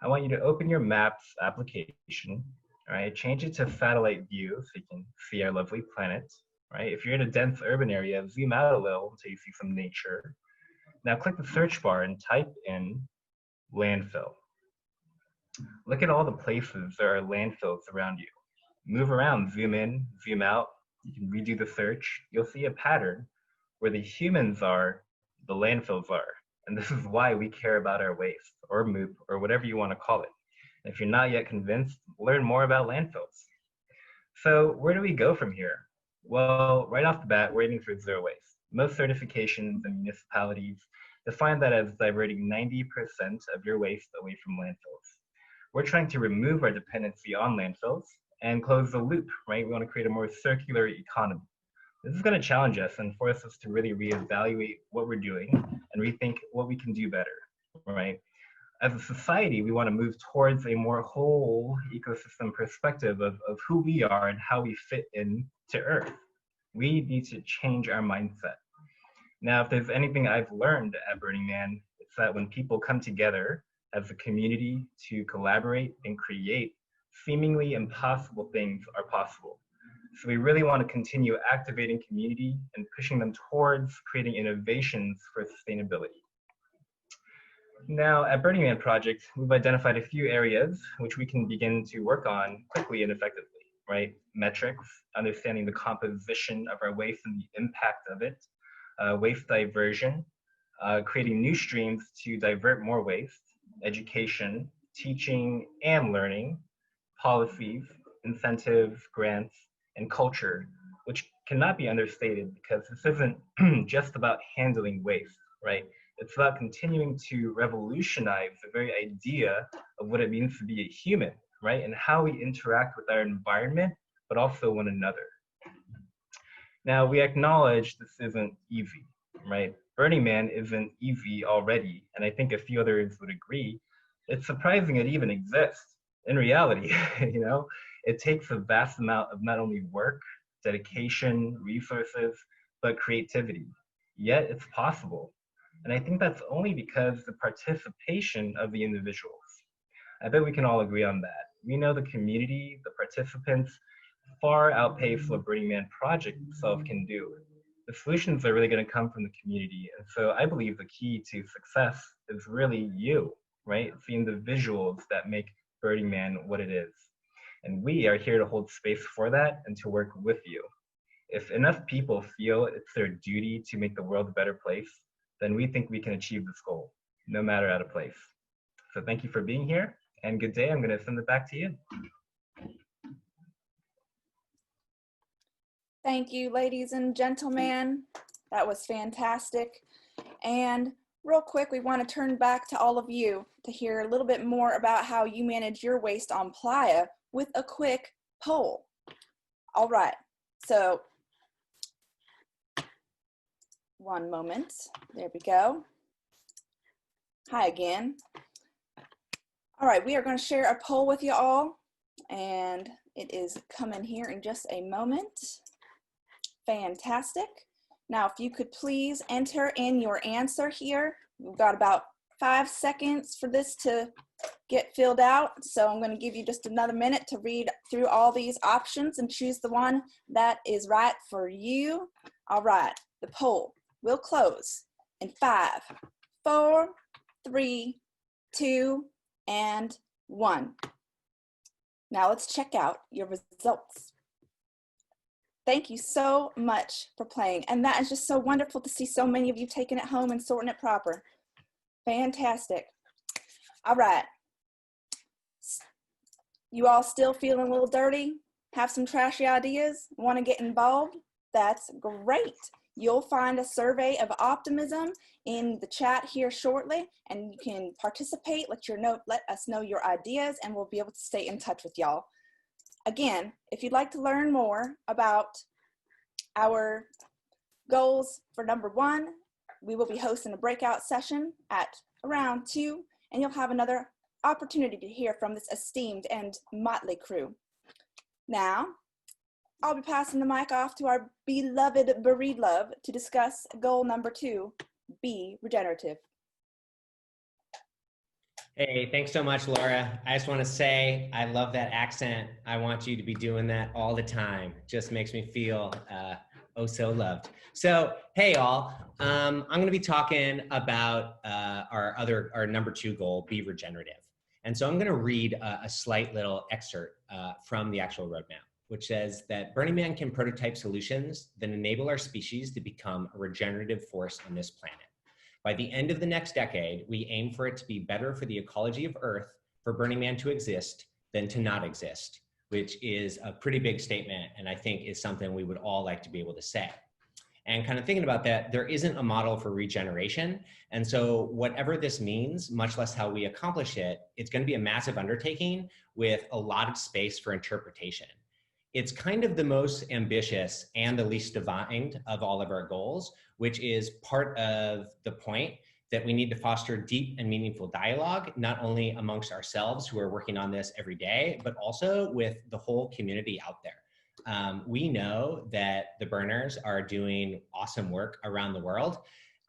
S8: I want you to open your Maps application. All right, change it to satellite view so you can see our lovely planet. Right? If you're in a dense urban area, zoom out a little until you see some nature. Now click the search bar and type in landfill. Look at all the places there are landfills around you. Move around, zoom in, zoom out. You can redo the search. You'll see a pattern where the humans are, the landfills are. And this is why we care about our waste, or MOOP, or whatever you want to call it. And if you're not yet convinced, learn more about landfills. So where do we go from here? Well, right off the bat, we're aiming for zero waste. Most certifications and municipalities define that as diverting 90% of your waste away from landfills. We're trying to remove our dependency on landfills and close the loop, right? We want to create a more circular economy. This is going to challenge us and force us to really reevaluate what we're doing and rethink what we can do better, right? As a society, we want to move towards a more whole ecosystem perspective of who we are and how we fit into Earth. We need to change our mindset. Now, if there's anything I've learned at Burning Man, it's that when people come together as a community to collaborate and create, seemingly impossible things are possible. So we really want to continue activating community and pushing them towards creating innovations for sustainability. Now, at Burning Man Project, we've identified a few areas which we can begin to work on quickly and effectively, right? Metrics, understanding the composition of our waste and the impact of it, waste diversion, creating new streams to divert more waste, education, teaching and learning, policies, incentives, grants, and culture, which cannot be understated because this isn't just about handling waste, right? It's about continuing to revolutionize the very idea of what it means to be a human, right? And how we interact with our environment, but also one another. Now, we acknowledge this isn't easy, right? Burning Man isn't easy already, and I think a few others would agree. It's surprising it even exists. In reality, you know, it takes a vast amount of not only work, dedication, resources, but creativity. Yet it's possible. And I think that's only because the participation of the individuals. I bet we can all agree on that. We know the community, the participants, far outpace what Burning Man project itself can do. The solutions are really going to come from the community. And so I believe the key to success is really you, right? Seeing the visuals that make Burning Man what it is. And we are here to hold space for that and to work with you. If enough people feel it's their duty to make the world a better place, then we think we can achieve this goal, no matter out of place. So thank you for being here, and good day. I'm going to send it back to you.
S3: Thank you, ladies and gentlemen. That was fantastic. And real quick, we want to turn back to all of you to hear a little bit more about how you manage your waste on Playa with a quick poll. All right, so one moment. There we go. Hi again. All right, we are going to share a poll with you all, and it is coming here in just a moment. Fantastic. Now, if you could please enter in your answer here. We've got about 5 seconds for this to get filled out. So I'm going to give you just another minute to read through all these options and choose the one that is right for you. All right, the poll will close in 5, 4, 3, 2, and 1. Now let's check out your results. Thank you so much for playing. And that is just so wonderful to see so many of you taking it home and sorting it proper. Fantastic. All right. You all still feeling a little dirty? Have some trashy ideas? Want to get involved? That's great. You'll find a survey of optimism in the chat here shortly, and you can participate, let us know your ideas, and we'll be able to stay in touch with y'all. Again, if you'd like to learn more about our goals for number 1, we will be hosting a breakout session at around 2, and you'll have another opportunity to hear from this esteemed and motley crew. Now, I'll be passing the mic off to our beloved Breedlove to discuss goal number 2, be regenerative.
S9: Hey, thanks so much, Laura. I just want to say I love that accent. I want you to be doing that all the time. Just makes me feel oh so loved. So, hey all, I'm going to be talking about our number 2 goal, be regenerative. And so I'm going to read a slight little excerpt from the actual roadmap, which says that Burning Man can prototype solutions that enable our species to become a regenerative force on this planet. By the end of the next decade, we aim for it to be better for the ecology of Earth for Burning Man to exist than to not exist, which is a pretty big statement, and I think is something we would all like to be able to say. And kind of thinking about that, there isn't a model for regeneration. And so whatever this means, much less how we accomplish it, it's going to be a massive undertaking with a lot of space for interpretation. It's kind of the most ambitious and the least defined of all of our goals, which is part of the point that we need to foster deep and meaningful dialogue, not only amongst ourselves who are working on this every day, but also with the whole community out there. We know that the burners are doing awesome work around the world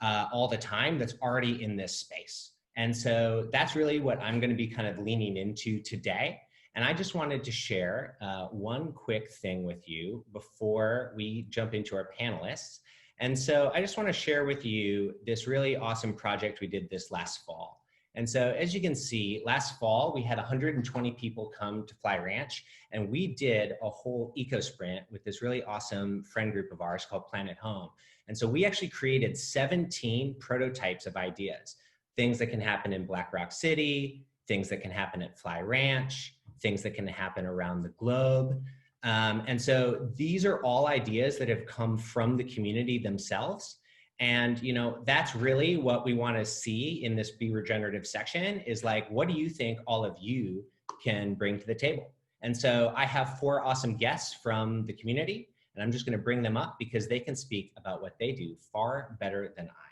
S9: all the time that's already in this space. And so that's really what I'm going to be kind of leaning into today. And I just wanted to share one quick thing with you before we jump into our panelists. And so I just want to share with you this really awesome project we did this last fall. And so as you can see, last fall, we had 120 people come to Fly Ranch, and we did a whole eco sprint with this really awesome friend group of ours called Planet Home. And so we actually created 17 prototypes of ideas, things that can happen in Black Rock City, things that can happen at Fly Ranch, things that can happen around the globe. And so these are all ideas that have come from the community themselves. And, you know, that's really what we want to see in this Be Regenerative section is like, what do you think all of you can bring to the table? And so I have 4 awesome guests from the community, and I'm just going to bring them up because they can speak about what they do far better than I.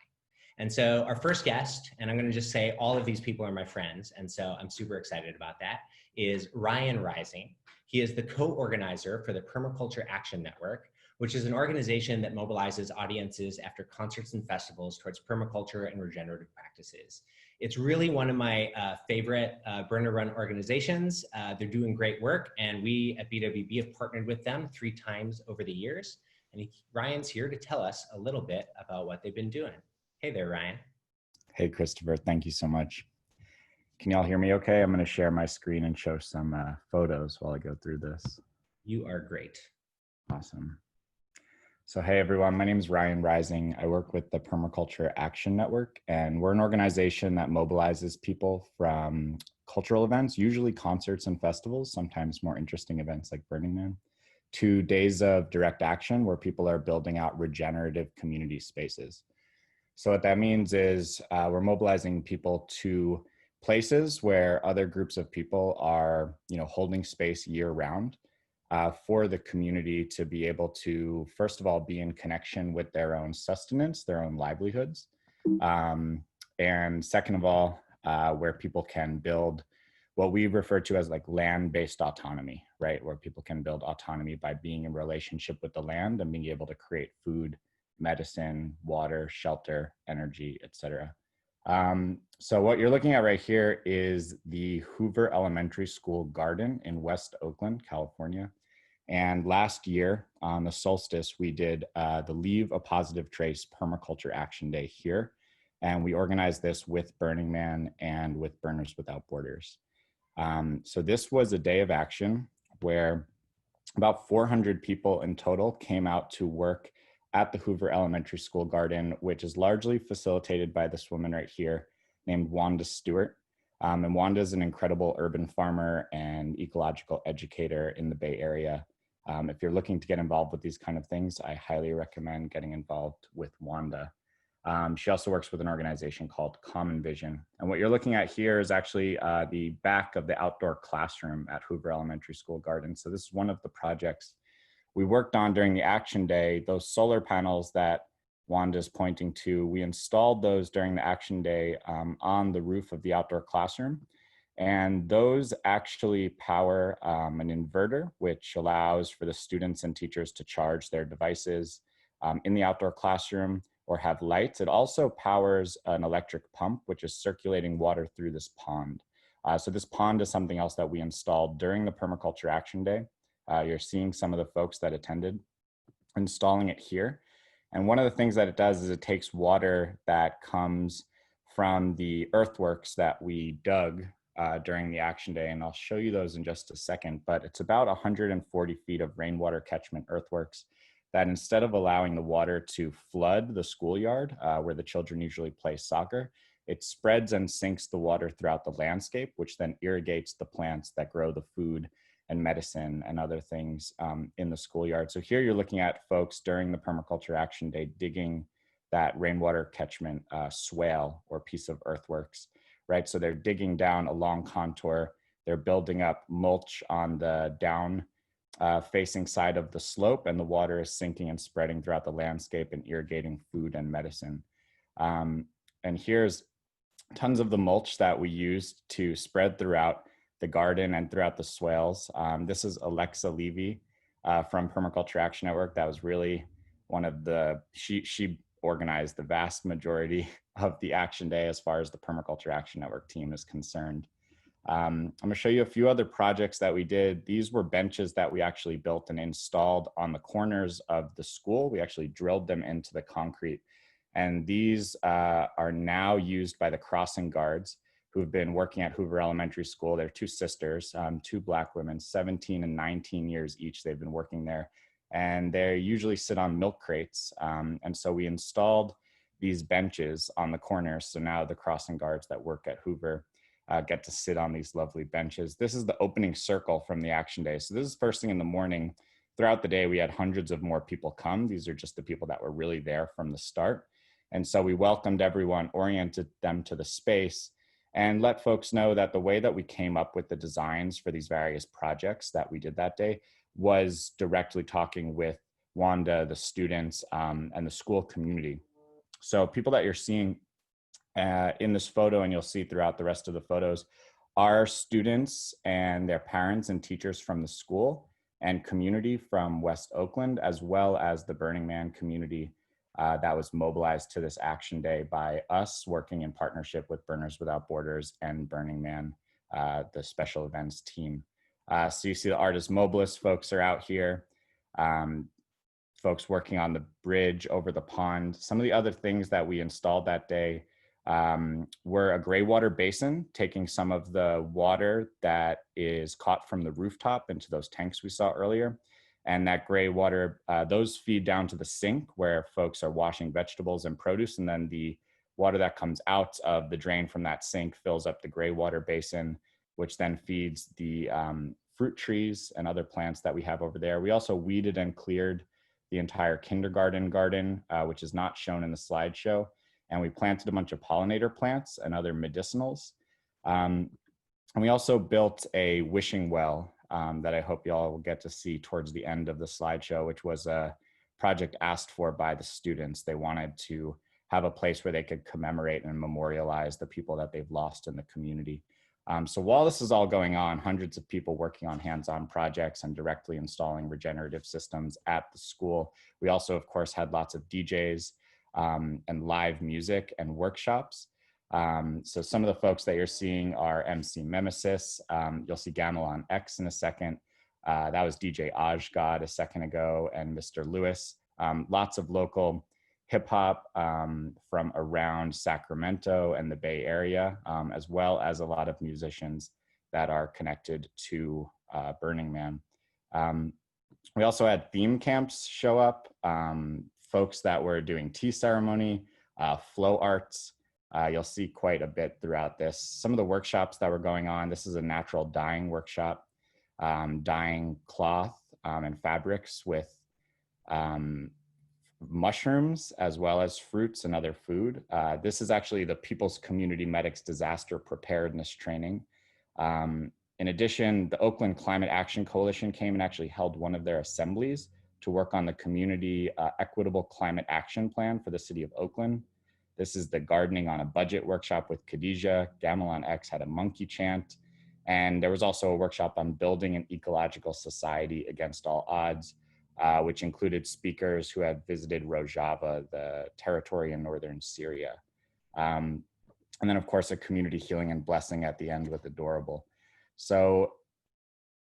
S9: And so our first guest, and I'm going to just say all of these people are my friends, and so I'm super excited about that, is Ryan Rising. He is the co-organizer for the Permaculture Action Network, which is an organization that mobilizes audiences after concerts and festivals towards permaculture and regenerative practices. It's really one of my favorite burner run organizations. They're doing great work, and we at BWB have partnered with them 3 times over the years. And Ryan's here to tell us a little bit about what they've been doing. Hey there, Ryan.
S10: Hey, Christopher, thank you so much. Can y'all hear me okay? I'm gonna share my screen and show some photos while I go through this.
S9: You are great.
S10: Awesome. So hey everyone, my name is Ryan Rising. I work with the Permaculture Action Network, and we're an organization that mobilizes people from cultural events, usually concerts and festivals, sometimes more interesting events like Burning Man, to days of direct action where people are building out regenerative community spaces. So what that means is we're mobilizing people to places where other groups of people are, holding space year round for the community to be able to, first of all, be in connection with their own sustenance, their own livelihoods. And second of all, where people can build what we refer to as like land-based autonomy, right? Where people can build autonomy by being in relationship with the land and being able to create food, medicine, water, shelter, energy, etc. So what you're looking at right here is the Hoover Elementary School garden in West Oakland, California. And last year on the solstice, we did the Leave a Positive Trace Permaculture Action Day here. And we organized this with Burning Man and with Burners Without Borders. So this was a day of action where about 400 people in total came out to work at the Hoover Elementary School garden, which is largely facilitated by this woman right here named Wanda Stewart. And Wanda is an incredible urban farmer and ecological educator in the Bay Area. If you're looking to get involved with these kind of things, I highly recommend getting involved with Wanda. She also works with an organization called Common Vision. And what you're looking at here is actually the back of the outdoor classroom at Hoover Elementary School garden. So this is one of the projects we worked on during the action day. Those solar panels that Wanda's pointing to, we installed those during the action day on the roof of the outdoor classroom. And those actually power an inverter, which allows for the students and teachers to charge their devices in the outdoor classroom or have lights. It also powers an electric pump, which is circulating water through this pond. So this pond is something else that we installed during the Permaculture Action Day. You're seeing some of the folks that attended installing it here. And one of the things that it does is it takes water that comes from the earthworks that we dug during the action day, and I'll show you those in just a second, but it's about 140 feet of rainwater catchment earthworks that, instead of allowing the water to flood the schoolyard where the children usually play soccer, it spreads and sinks the water throughout the landscape, which then irrigates the plants that grow the food and medicine and other things in the schoolyard. So here you're looking at folks during the Permaculture Action Day digging that rainwater catchment swale or piece of earthworks, right? So they're digging down a long contour, they're building up mulch on the down facing side of the slope, and the water is sinking and spreading throughout the landscape and irrigating food and medicine. And here's tons of the mulch that we used to spread throughout the garden and throughout the swales. This is Alexa Levy from Permaculture Action Network. That was really one of the, she organized the vast majority of the action day as far as the Permaculture Action Network team is concerned. I'm gonna show you a few other projects that we did. These were benches that we actually built and installed on the corners of the school. We actually drilled them into the concrete. And these are now used by the crossing guards who've been working at Hoover Elementary School. They're 2 sisters, 2 Black women, 17 and 19 years each. They've been working there. And they usually sit on milk crates. And so we installed these benches on the corners. So now the crossing guards that work at Hoover get to sit on these lovely benches. This is the opening circle from the action day. So this is first thing in the morning. Throughout the day, we had hundreds of more people come. These are just the people that were really there from the start. And so we welcomed everyone, oriented them to the space, and let folks know that the way that we came up with the designs for these various projects that we did that day was directly talking with Wanda, the students, and the school community. So people that you're seeing in this photo, and you'll see throughout the rest of the photos, are students and their parents and teachers from the school and community from West Oakland, as well as the Burning Man community that was mobilized to this action day by us working in partnership with Burners Without Borders and Burning Man, the special events team. So you see the Artis Mobilis folks are out here. Folks working on the bridge over the pond. Some of the other things that we installed that day were a gray water basin, taking some of the water that is caught from the rooftop into those tanks we saw earlier. And that gray water, those feed down to the sink where folks are washing vegetables and produce. And then the water that comes out of the drain from that sink fills up the gray water basin, which then feeds the fruit trees and other plants that we have over there. We also weeded and cleared the entire kindergarten garden, which is not shown in the slideshow. And we planted a bunch of pollinator plants and other medicinals. And we also built a wishing well that I hope y'all will get to see towards the end of the slideshow, which was a project asked for by the students. They wanted to have a place where they could commemorate and memorialize the people that they've lost in the community. So while this is all going on, hundreds of people working on hands-on projects and directly installing regenerative systems at the school. We also, of course, had lots of DJs and live music and workshops. So some of the folks that you're seeing are MC Memesis. You'll see Gamelan X in a second. That was DJ Ange a second ago, and Mr. Lewis. Lots of local hip hop from around Sacramento and the Bay Area, as well as a lot of musicians that are connected to Burning Man. We also had theme camps show up, folks that were doing tea ceremony, flow arts. You'll see quite a bit throughout this. Some of the workshops that were going on, this is a natural dyeing workshop, dyeing cloth and fabrics with mushrooms as well as fruits and other food. This is actually the People's Community Medics Disaster Preparedness Training. In addition, the Oakland Climate Action Coalition came and actually held one of their assemblies to work on the Community Equitable Climate Action Plan for the city of Oakland. This is the Gardening on a Budget workshop with Khadijah. Gamelan X had a monkey chant. And there was also a workshop on building an ecological society against all odds, which included speakers who had visited Rojava, the territory in northern Syria. And then, of course, a community healing and blessing at the end with Adorable. So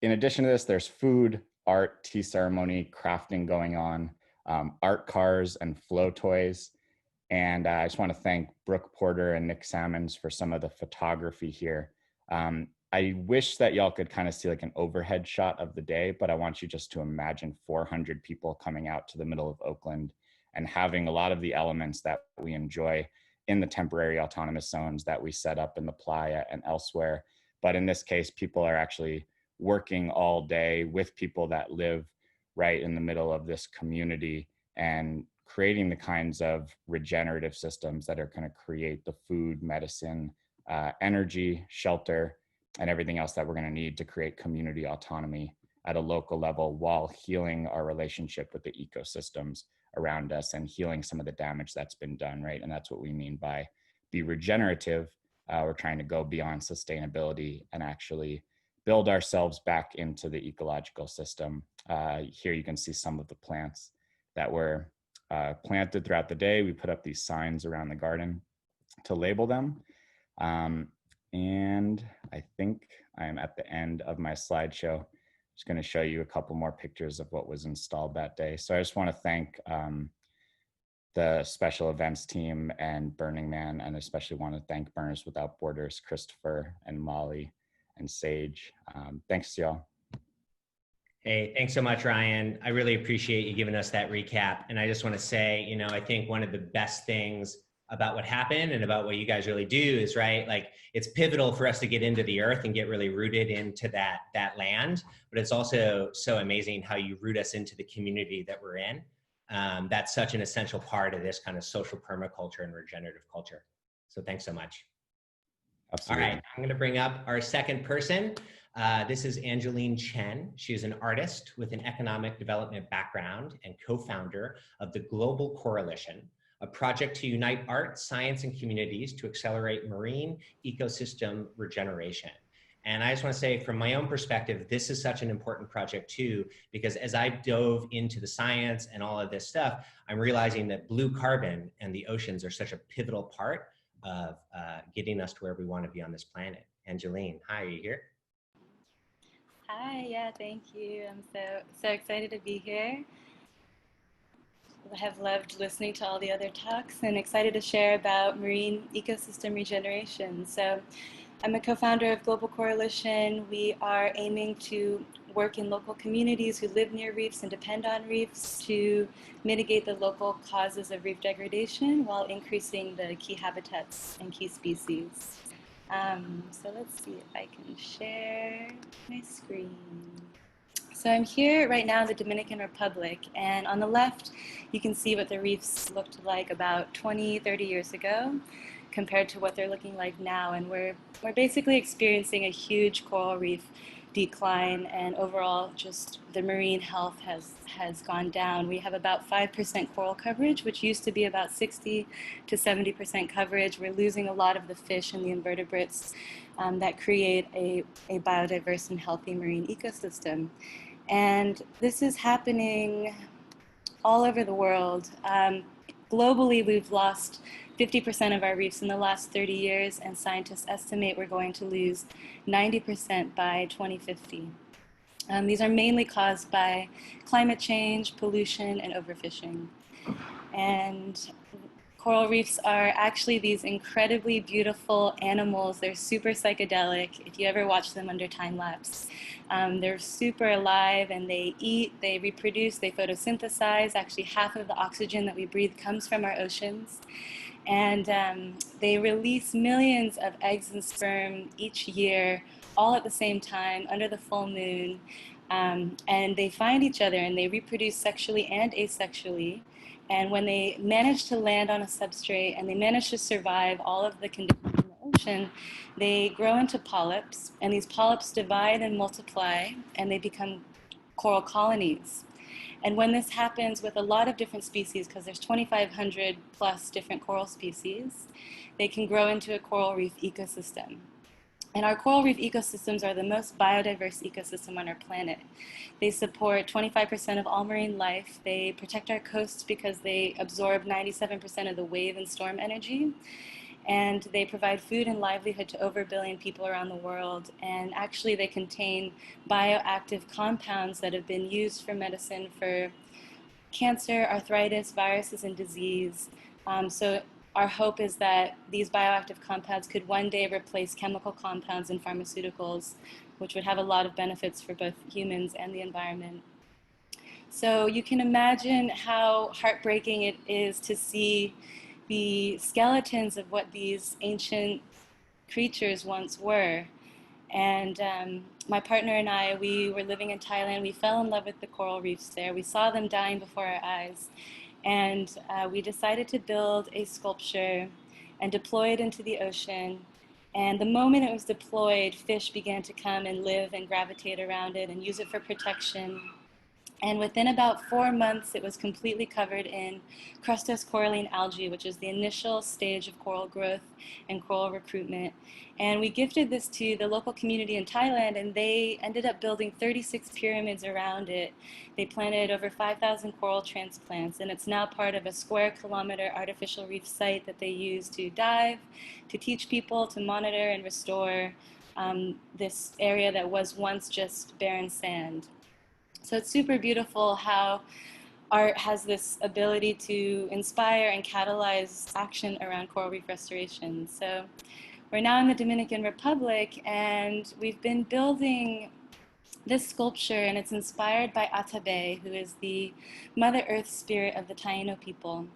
S10: in addition to this, there's food, art, tea ceremony, crafting going on, art cars and flow toys. And I just want to thank Brooke Porter and Nick Salmons for some of the photography here. I wish that y'all could kind of see like an overhead shot of the day, but I want you just to imagine 400 people coming out to the middle of Oakland and having a lot of the elements that we enjoy in the temporary autonomous zones that we set up in the playa and elsewhere. But in this case, people are actually working all day with people that live right in the middle of this community and creating the kinds of regenerative systems that are going to create the food, medicine, energy, shelter, and everything else that we're going to need to create community autonomy at a local level while healing our relationship with the ecosystems around us and healing some of the damage that's been done, right? And that's what we mean by be regenerative. We're trying to go beyond sustainability and actually build ourselves back into the ecological system. Here you can see some of the plants that were planted throughout the day. We put up these signs around the garden to label them. And I think I'm at the end of my slideshow. Just going to show you a couple more pictures of what was installed that day. So I just want to thank the special events team and Burning Man, and especially want to thank Burners Without Borders, Christopher and Molly and Sage. Thanks y'all.
S9: Hey, thanks so much, Ryan. I really appreciate you giving us that recap. And I just want to say, you know, I think one of the best things about what happened and about what you guys really do is, right, like it's pivotal for us to get into the earth and get really rooted into that land, but it's also so amazing how you root us into the community that we're in. That's such an essential part of this kind of social permaculture and regenerative culture. So thanks so much.
S10: Absolutely.
S9: All right, I'm going to bring up our second person. This is Angeline Chen. She is an artist with an economic development background and co-founder of the Global Coalition, a project to unite art, science, and communities to accelerate marine ecosystem regeneration. And I just want to say, from my own perspective, this is such an important project too, because as I dove into the science and all of this stuff, I'm realizing that blue carbon and the oceans are such a pivotal part of getting us to where we want to be on this planet. Angeline, hi, are you here?
S11: Hi, yeah, thank you. I'm so excited to be here. I have loved listening to all the other talks and excited to share about marine ecosystem regeneration. So I'm a co-founder of Global Coalition. We are aiming to work in local communities who live near reefs and depend on reefs to mitigate the local causes of reef degradation while increasing the key habitats and key species. So let's see if I can share my screen. So I'm here right now in the Dominican Republic, and on the left, you can see what the reefs looked like about 20, 30 years ago compared to what they're looking like now. And we're basically experiencing a huge coral reef decline, and overall just the marine health has gone down. We have about 5% coral coverage, which used to be about 60 to 70% coverage. We're losing a lot of the fish and the invertebrates that create a biodiverse and healthy marine ecosystem. And this is happening all over the world. Globally, we've lost 50% of our reefs in the last 30 years, and scientists estimate we're going to lose 90% by 2050. These are mainly caused by climate change, pollution, and overfishing. And coral reefs are actually these incredibly beautiful animals. They're super psychedelic if you ever watch them under time lapse. They're super alive, and they eat, they reproduce, they photosynthesize. Actually, half of the oxygen that we breathe comes from our oceans. And they release millions of eggs and sperm each year, all at the same time, under the full moon. And they find each other, and they reproduce sexually and asexually. And when they manage to land on a substrate and they manage to survive all of the conditions in the ocean, they grow into polyps, and these polyps divide and multiply, and they become coral colonies. And when this happens with a lot of different species, because there's 2,500 plus different coral species, they can grow into a coral reef ecosystem. And our coral reef ecosystems are the most biodiverse ecosystem on our planet. They support 25% of all marine life. They protect our coasts because they absorb 97% of the wave and storm energy. And they provide food and livelihood to over 1 billion people around the world. And actually, they contain bioactive compounds that have been used for medicine for cancer, arthritis, viruses, and disease. So our hope is that these bioactive compounds could one day replace chemical compounds in pharmaceuticals, which would have a lot of benefits for both humans and the environment. So you can imagine how heartbreaking it is to see the skeletons of what these ancient creatures once were. And my partner and I, we were living in Thailand. We fell in love with the coral reefs there. We saw them dying before our eyes. And we decided to build a sculpture and deploy it into the ocean. And the moment it was deployed, fish began to come and live and gravitate around it and use it for protection. And within about 4 months, it was completely covered in crustose coralline algae, which is the initial stage of coral growth and coral recruitment. And we gifted this to the local community in Thailand, and they ended up building 36 pyramids around it. They planted over 5,000 coral transplants, and it's now part of a square-kilometer artificial reef site that they use to dive, to teach people, to monitor and restore this area that was once just barren sand. So it's super beautiful how art has this ability to inspire and catalyze action around coral reef restoration. So we're now in the Dominican Republic, and we've been building this sculpture, and it's inspired by Atabe, who is the Mother Earth spirit of the Taino people.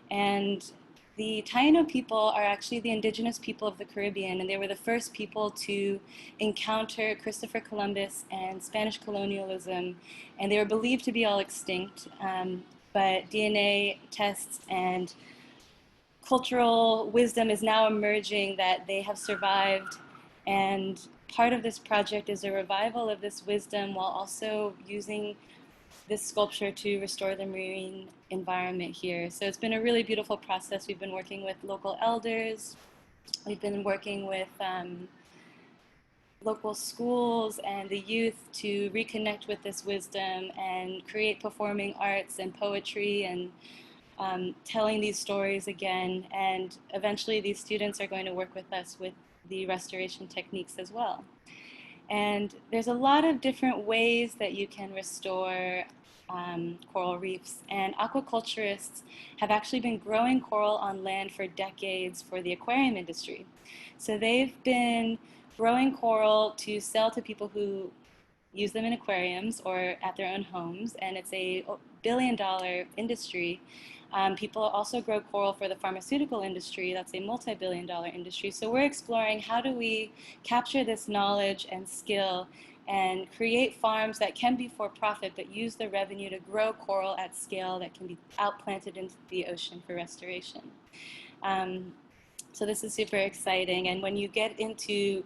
S11: And the Taino people are actually the indigenous people of the Caribbean, and they were the first people to encounter Christopher Columbus and Spanish colonialism, and they were believed to be all extinct, but DNA tests and cultural wisdom is now emerging that they have survived, and part of this project is a revival of this wisdom while also using this sculpture to restore the marine environment here. So it's been a really beautiful process. We've been working with local elders. We've been working with local schools and the youth to reconnect with this wisdom and create performing arts and poetry and telling these stories again. And eventually these students are going to work with us with the restoration techniques as well. And there's a lot of different ways that you can restore coral reefs. And aquaculturists have actually been growing coral on land for decades for the aquarium industry. So they've been growing coral to sell to people who use them in aquariums or at their own homes. And it's a billion-dollar industry. People also grow coral for the pharmaceutical industry. That's a multi-billion-dollar industry. So we're exploring how do we capture this knowledge and skill and create farms that can be for profit, but use the revenue to grow coral at scale that can be outplanted into the ocean for restoration. So this is super exciting. And when you get into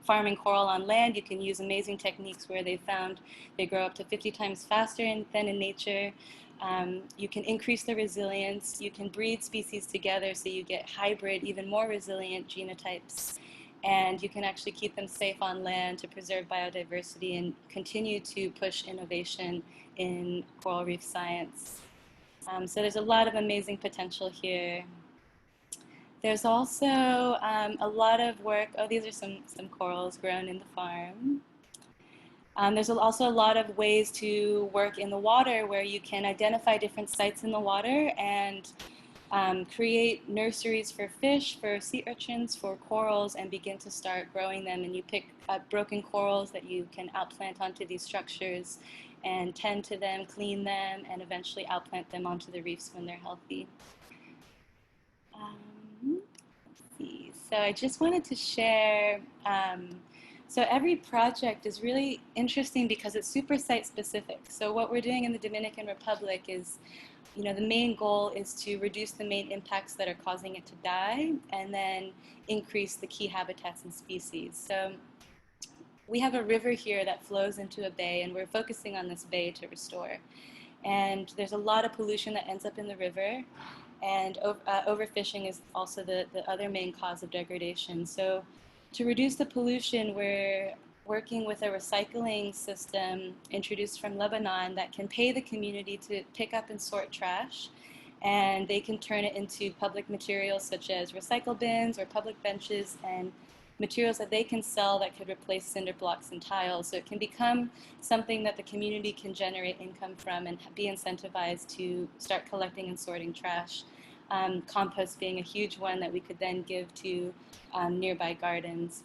S11: farming coral on land, you can use amazing techniques where they found they grow up to 50 times faster than in nature. You can increase the resilience. You can breed species together so you get hybrid, even more resilient genotypes. And you can actually keep them safe on land to preserve biodiversity and continue to push innovation in coral reef science. So there's a lot of amazing potential here. There's also a lot of work. Oh, these are some corals grown in the farm. There's also a lot of ways to work in the water where you can identify different sites in the water and create nurseries for fish, for sea urchins, for corals, and begin to start growing them. And you pick up broken corals that you can outplant onto these structures and tend to them, clean them, and eventually outplant them onto the reefs when they're healthy. Let's see. So I just wanted to share, so every project is really interesting because it's super site specific. So what we're doing in the Dominican Republic is, the main goal is to reduce the main impacts that are causing it to die and then increase the key habitats and species. So we have a river here that flows into a bay, and we're focusing on this bay to restore. And there's a lot of pollution that ends up in the river, and overfishing is also the other main cause of degradation. So to reduce the pollution, we're working with a recycling system introduced from Lebanon that can pay the community to pick up and sort trash, and they can turn it into public materials such as recycle bins or public benches and materials that they can sell that could replace cinder blocks and tiles. So it can become something that the community can generate income from and be incentivized to start collecting and sorting trash. Compost being a huge one that we could then give to nearby gardens.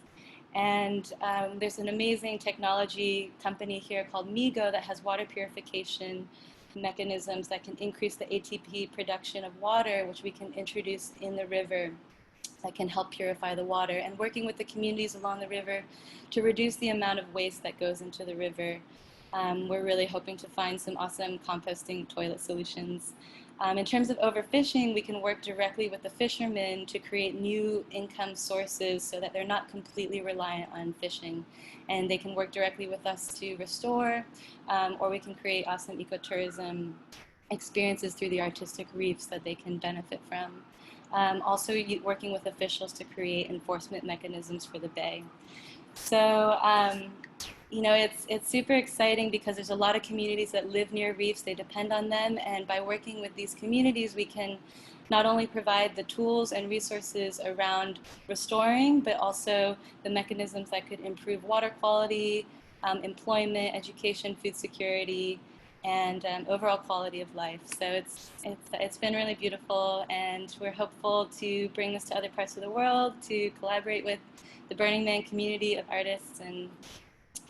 S11: And there's an amazing technology company here called Migo that has water purification mechanisms that can increase the ATP production of water, which we can introduce in the river that can help purify the water, and working with the communities along the river to reduce the amount of waste that goes into the river. We're really hoping to find some awesome composting toilet solutions. In terms of overfishing, we can work directly with the fishermen to create new income sources so that they're not completely reliant on fishing. And they can work directly with us to restore, or we can create awesome ecotourism experiences through the artistic reefs that they can benefit from. Also working with officials to create enforcement mechanisms for the bay. So, it's super exciting because there's a lot of communities that live near reefs, they depend on them, and by working with these communities, we can not only provide the tools and resources around restoring, but also the mechanisms that could improve water quality, employment, education, food security, and overall quality of life. So it's been really beautiful, and we're hopeful to bring this to other parts of the world, to collaborate with the Burning Man community of artists and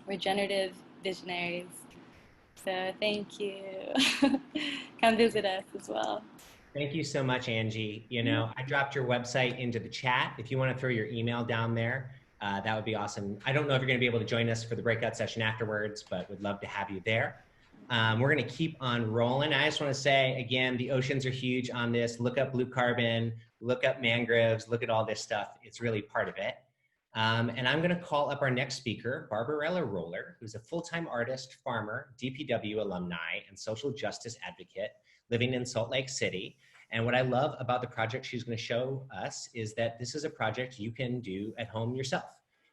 S11: regenerative visionaries. So thank you. Come visit us as well.
S9: Thank you so much, Angie. I dropped your website into the chat. If you want to throw your email down there, that would be awesome. I don't know if you're going to be able to join us for the breakout session afterwards, but we'd love to have you there. We're going to keep on rolling. I just want to say, again, the oceans are huge on this. Look up blue carbon, look up mangroves, look at all this stuff. It's really part of it. And I'm going to call up our next speaker, Barbarella Roller, who's a full-time artist, farmer, DPW alumni, and social justice advocate living in Salt Lake City. And what I love about the project she's going to show us is that this is a project you can do at home yourself.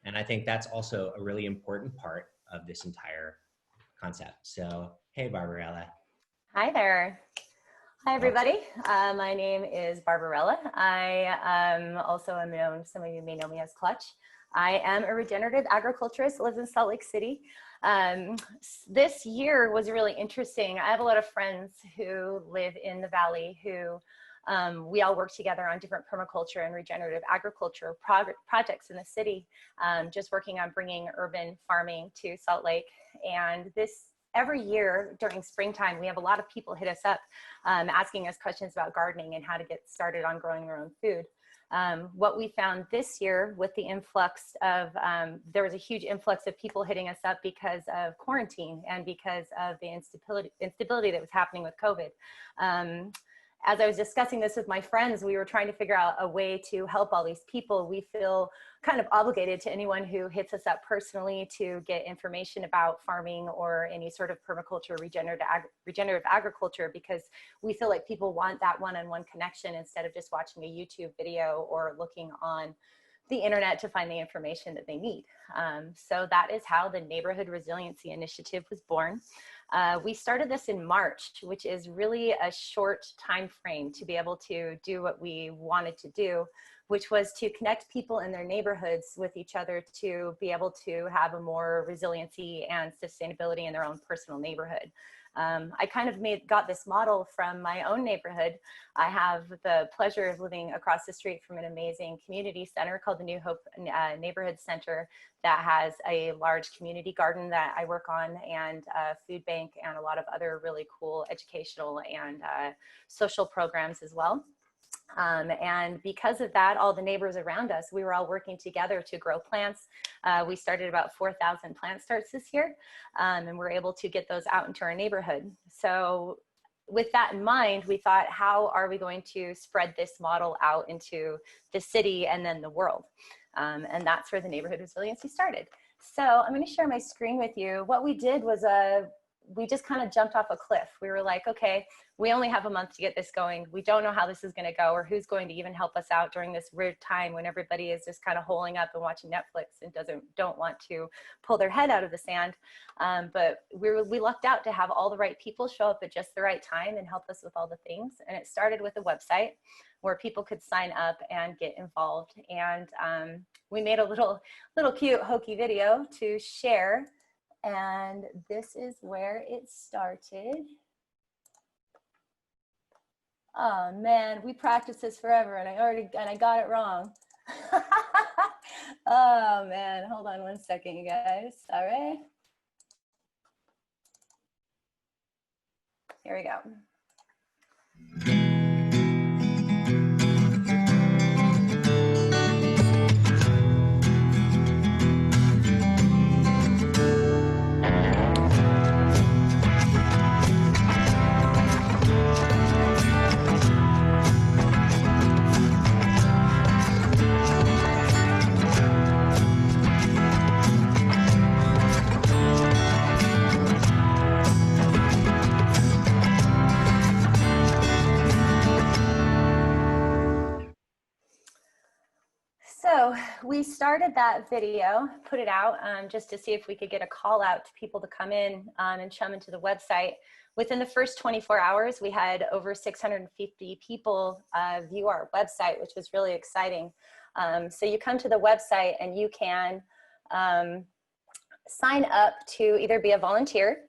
S9: And I think that's also a really important part of this entire concept. So, hey, Barbarella.
S12: Hi there. Hi, everybody. My name is Barbarella. I also am known, some of you may know me as Clutch. I am a regenerative agriculturist, lives in Salt Lake City. This year was really interesting. I have a lot of friends who live in the Valley who we all work together on different permaculture and regenerative agriculture projects in the city, just working on bringing urban farming to Salt Lake. And every year during springtime, we have a lot of people hit us up asking us questions about gardening and how to get started on growing their own food. What we found this year with the influx of, there was a huge influx of people hitting us up because of quarantine and because of the instability that was happening with COVID. As I was discussing this with my friends, we were trying to figure out a way to help all these people. We feel kind of obligated to anyone who hits us up personally to get information about farming or any sort of permaculture, regenerative agriculture, because we feel like people want that one-on-one connection instead of just watching a YouTube video or looking on the internet to find the information that they need. So that is how the Neighborhood Resiliency Initiative was born. We started this in March, which is really a short time frame to be able to do what we wanted to do, which was to connect people in their neighborhoods with each other to be able to have a more resiliency and sustainability in their own personal neighborhood. I kind of got this model from my own neighborhood. I have the pleasure of living across the street from an amazing community center called the New Hope Neighborhood Center that has a large community garden that I work on, and a food bank, and a lot of other really cool educational and social programs as well. And because of that, all the neighbors around us, we were all working together to grow plants. We started about 4,000 plant starts this year, and we're able to get those out into our neighborhood. So with that in mind, we thought, how are we going to spread this model out into the city and then the world? And that's where the Neighborhood Resiliency started. So I'm going to share my screen with you. What we did was we just kind of jumped off a cliff. We were like, okay, we only have a month to get this going. We don't know how this is going to go or who's going to even help us out during this weird time when everybody is just kind of holing up and watching Netflix and don't want to pull their head out of the sand. But we lucked out to have all the right people show up at just the right time and help us with all the things. And it started with a website where people could sign up and get involved. And we made a little cute hokey video to share. And this is where it started. Oh man, we practiced this forever and I got it wrong. Oh man, hold on one second, you guys. All right. Here we go. So we started that video, put it out just to see if we could get a call out to people to come in and chum into the website. Within the first 24 hours, we had over 650 people view our website, which was really exciting. So you come to the website and you can sign up to either be a volunteer.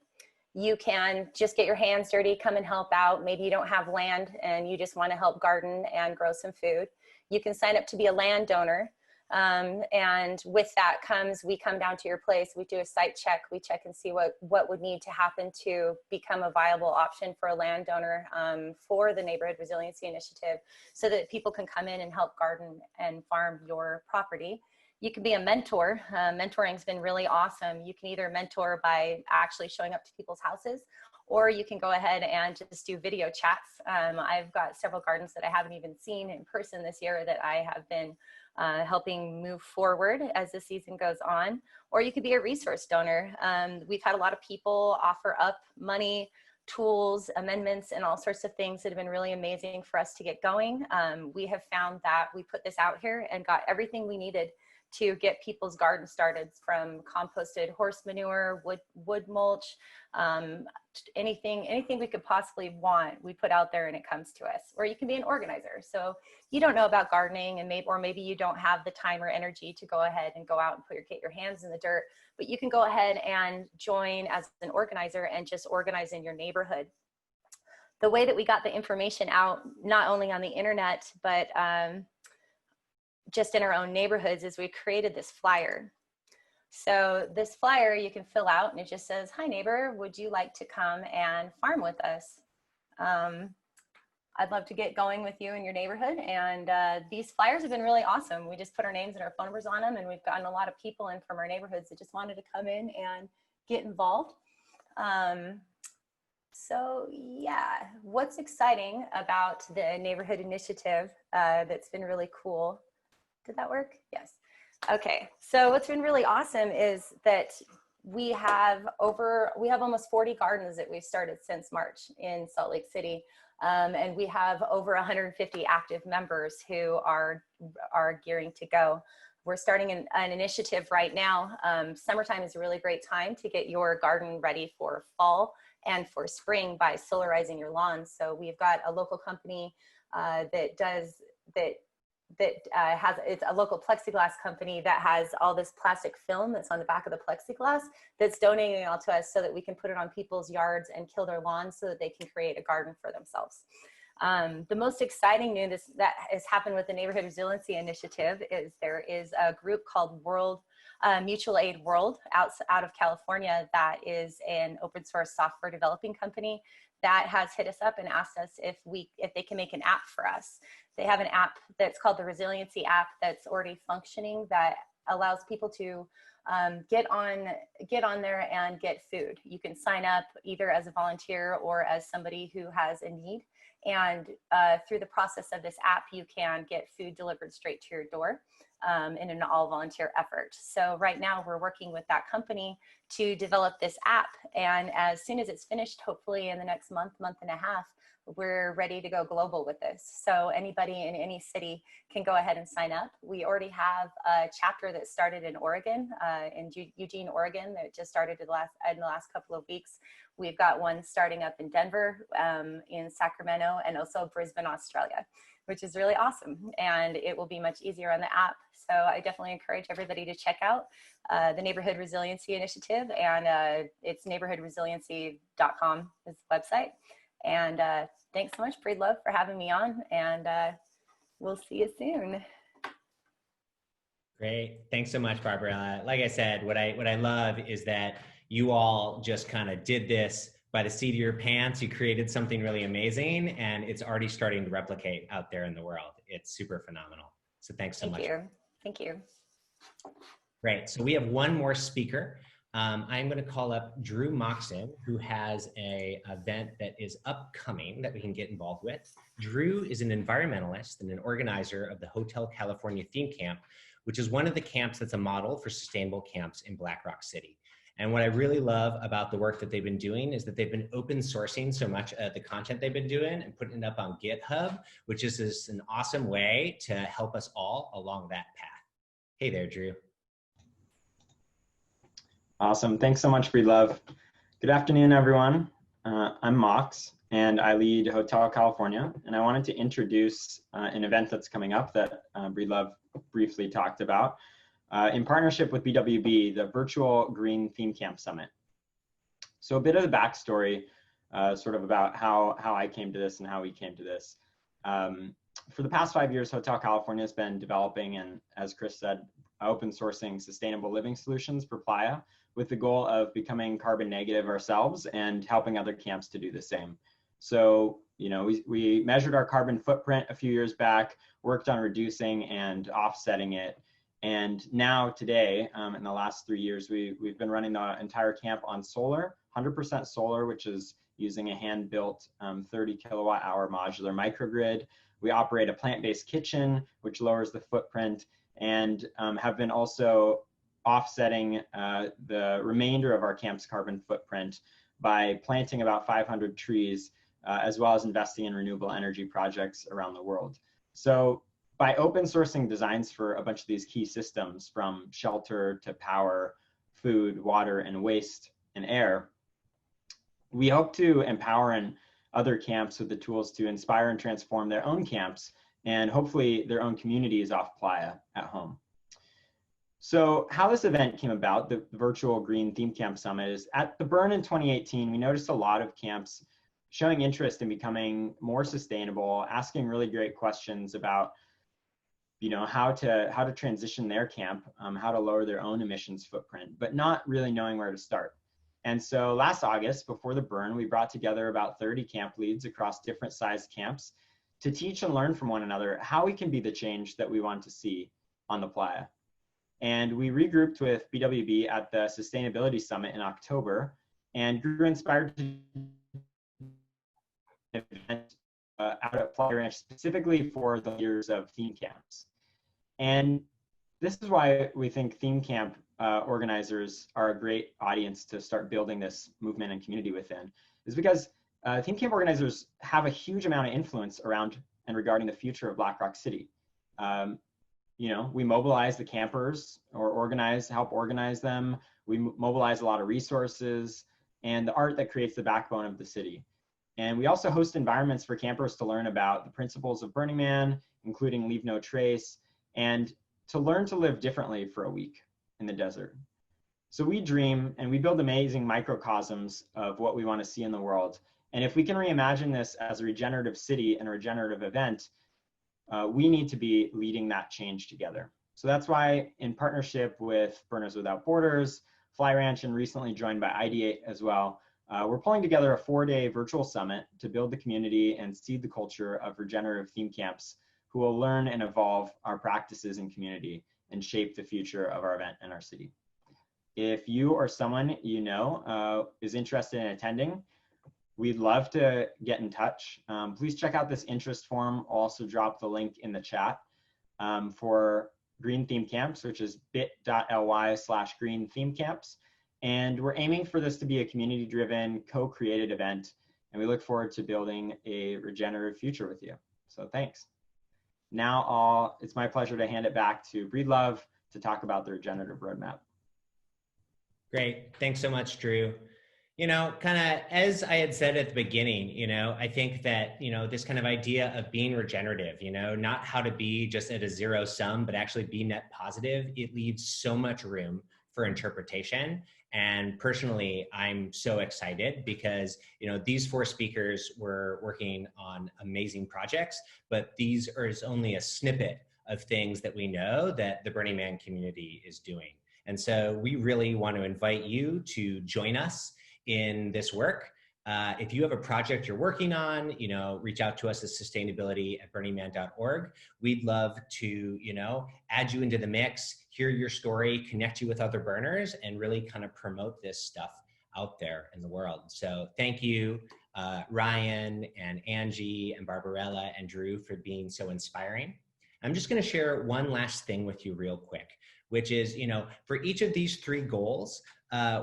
S12: You can just get your hands dirty, come and help out. Maybe you don't have land and you just want to help garden and grow some food. You can sign up to be a landowner. And with that comes, we come down to your place, we do a site check, we check and see what would need to happen to become a viable option for a landowner for the Neighborhood Resiliency Initiative so that people can come in and help garden and farm your property. You can be a mentor. Mentoring has been really awesome. You can either mentor by actually showing up to people's houses, or you can go ahead and just do video chats. I've got several gardens that I haven't even seen in person this year that I have been helping move forward as the season goes on. Or you could be a resource donor. We've had a lot of people offer up money, tools, amendments, and all sorts of things that have been really amazing for us to get going. We have found that we put this out here and got everything we needed to get people's gardens started, from composted horse manure, wood mulch, anything we could possibly want, we put out there and it comes to us. Or you can be an organizer. So you don't know about gardening, and maybe you don't have the time or energy to go ahead and go out and get your hands in the dirt, but you can go ahead and join as an organizer and just organize in your neighborhood. The way that we got the information out, not only on the internet, but just in our own neighborhoods, is we created this flyer. So this flyer you can fill out, and it just says, "Hi neighbor, would you like to come and farm with us? I'd love to get going with you in your neighborhood." And these flyers have been really awesome. We just put our names and our phone numbers on them, and we've gotten a lot of people in from our neighborhoods that just wanted to come in and get involved. So yeah, what's exciting about the neighborhood initiative that's been really cool? Did that work? Yes. Okay, so what's been really awesome is that we have almost 40 gardens that we've started since March in Salt Lake City. And we have over 150 active members who are gearing to go. We're starting an initiative right now. Summertime is a really great time to get your garden ready for fall and for spring by solarizing your lawns. So we've got a local company it's a local plexiglass company that has all this plastic film that's on the back of the plexiglass that's donating it all to us so that we can put it on people's yards and kill their lawns so that they can create a garden for themselves. The most exciting news that has happened with the Neighborhood Resiliency Initiative is there is a group called Mutual Aid World out of California that is an open source software developing company that has hit us up and asked us if they can make an app for us. They have an app that's called the Resiliency app that's already functioning that allows people to get on there and get food. You can sign up either as a volunteer or as somebody who has a need. And through the process of this app, you can get food delivered straight to your door in an all volunteer effort. So right now we're working with that company to develop this app. And as soon as it's finished, hopefully in the next month and a half, we're ready to go global with this. So anybody in any city can go ahead and sign up. We already have a chapter that started in Oregon, in Eugene, Oregon, that just started in the last couple of weeks. We've got one starting up in Denver, in Sacramento, and also Brisbane, Australia, which is really awesome. And it will be much easier on the app. So I definitely encourage everybody to check out the Neighborhood Resiliency Initiative, and it's neighborhoodresiliency.com is the website. And thanks so much, Breedlove, for having me on, and we'll see you soon.
S9: Great. Thanks so much, Barbara. Like I said, what I love is that you all just kind of did this by the seat of your pants. You created something really amazing, and it's already starting to replicate out there in the world. It's super phenomenal. So thanks so much.
S12: Thank you.
S9: Great. So we have one more speaker. I'm going to call up Drew Moxon, who has an event that is upcoming that we can get involved with. Drew is an environmentalist and an organizer of the Hotel California theme camp, which is one of the camps that's a model for sustainable camps in Black Rock City. And what I really love about the work that they've been doing is that they've been open sourcing so much of the content they've been doing and putting it up on GitHub, which is just an awesome way to help us all along that path. Hey there, Drew.
S13: Awesome. Thanks so much, Breedlove. Good afternoon, everyone. I'm Mox, and I lead Hotel California. And I wanted to introduce an event that's coming up that Breedlove briefly talked about in partnership with BWB, the Virtual Green Theme Camp Summit. So a bit of the backstory, sort of about how I came to this and how we came to this. For the past 5 years, Hotel California has been developing, and as Chris said, open sourcing sustainable living solutions for Playa, with the goal of becoming carbon negative ourselves and helping other camps to do the same. So, you know, we measured our carbon footprint a few years back, worked on reducing and offsetting it. And now today, in the last 3 years, we've been running the entire camp on solar, 100% solar, which is using a hand-built 30 kilowatt hour modular microgrid. We operate a plant-based kitchen, which lowers the footprint, and have been also offsetting the remainder of our camp's carbon footprint by planting about 500 trees, as well as investing in renewable energy projects around the world. So by open sourcing designs for a bunch of these key systems, from shelter to power, food, water, and waste and air, we hope to empower other camps with the tools to inspire and transform their own camps and hopefully their own communities off Playa at home. So how this event came about, the virtual Green Theme Camp Summit, is at the Burn in 2018, we noticed a lot of camps showing interest in becoming more sustainable, asking really great questions about, you know, how to transition their camp, how to lower their own emissions footprint, but not really knowing where to start. And so last August, before the Burn, we brought together about 30 camp leads across different sized camps to teach and learn from one another how we can be the change that we want to see on the Playa. And we regrouped with BWB at the Sustainability Summit in October and grew inspired to event out at Playa Ranch specifically for the leaders of theme camps. And this is why we think theme camp organizers are a great audience to start building this movement and community within, is because theme camp organizers have a huge amount of influence around and regarding the future of Black Rock City. You know, we mobilize the campers or help organize them. We mobilize a lot of resources and the art that creates the backbone of the city. And we also host environments for campers to learn about the principles of Burning Man, including leave no trace, and to learn to live differently for a week in the desert. So we dream and we build amazing microcosms of what we want to see in the world. And if we can reimagine this as a regenerative city and a regenerative event, we need to be leading that change together. So that's why, in partnership with Burners Without Borders, Fly Ranch, and recently joined by Ideate as well, we're pulling together a 4-day virtual summit to build the community and seed the culture of regenerative theme camps who will learn and evolve our practices in community and shape the future of our event and our city. If you or someone you know is interested in attending, we'd love to get in touch. Please check out this interest form. I'll also drop the link in the chat for Green Theme Camps, which is bit.ly/Green Theme Camps. And we're aiming for this to be a community-driven, co-created event. And we look forward to building a regenerative future with you. So thanks. Now it's my pleasure to hand it back to Breedlove to talk about the regenerative roadmap.
S9: Great. Thanks so much, Drew. You know, kind of as I had said at the beginning, you know, I think that, you know, this kind of idea of being regenerative, you know, not how to be just at a zero sum, but actually be net positive, it leaves so much room for interpretation. And personally, I'm so excited because, you know, these 4 speakers were working on amazing projects, but these is only a snippet of things that we know that the Burning Man community is doing. And so we really want to invite you to join us in this work. If you have a project you're working on, you know, reach out to us at sustainability@burningman.org. We'd love to, you know, add you into the mix, hear your story, connect you with other burners, and really kind of promote this stuff out there in the world. So thank you, Ryan and Angie and Barbarella and Drew for being so inspiring. I'm just going to share one last thing with you real quick, which is, you know, for each of these 3 goals,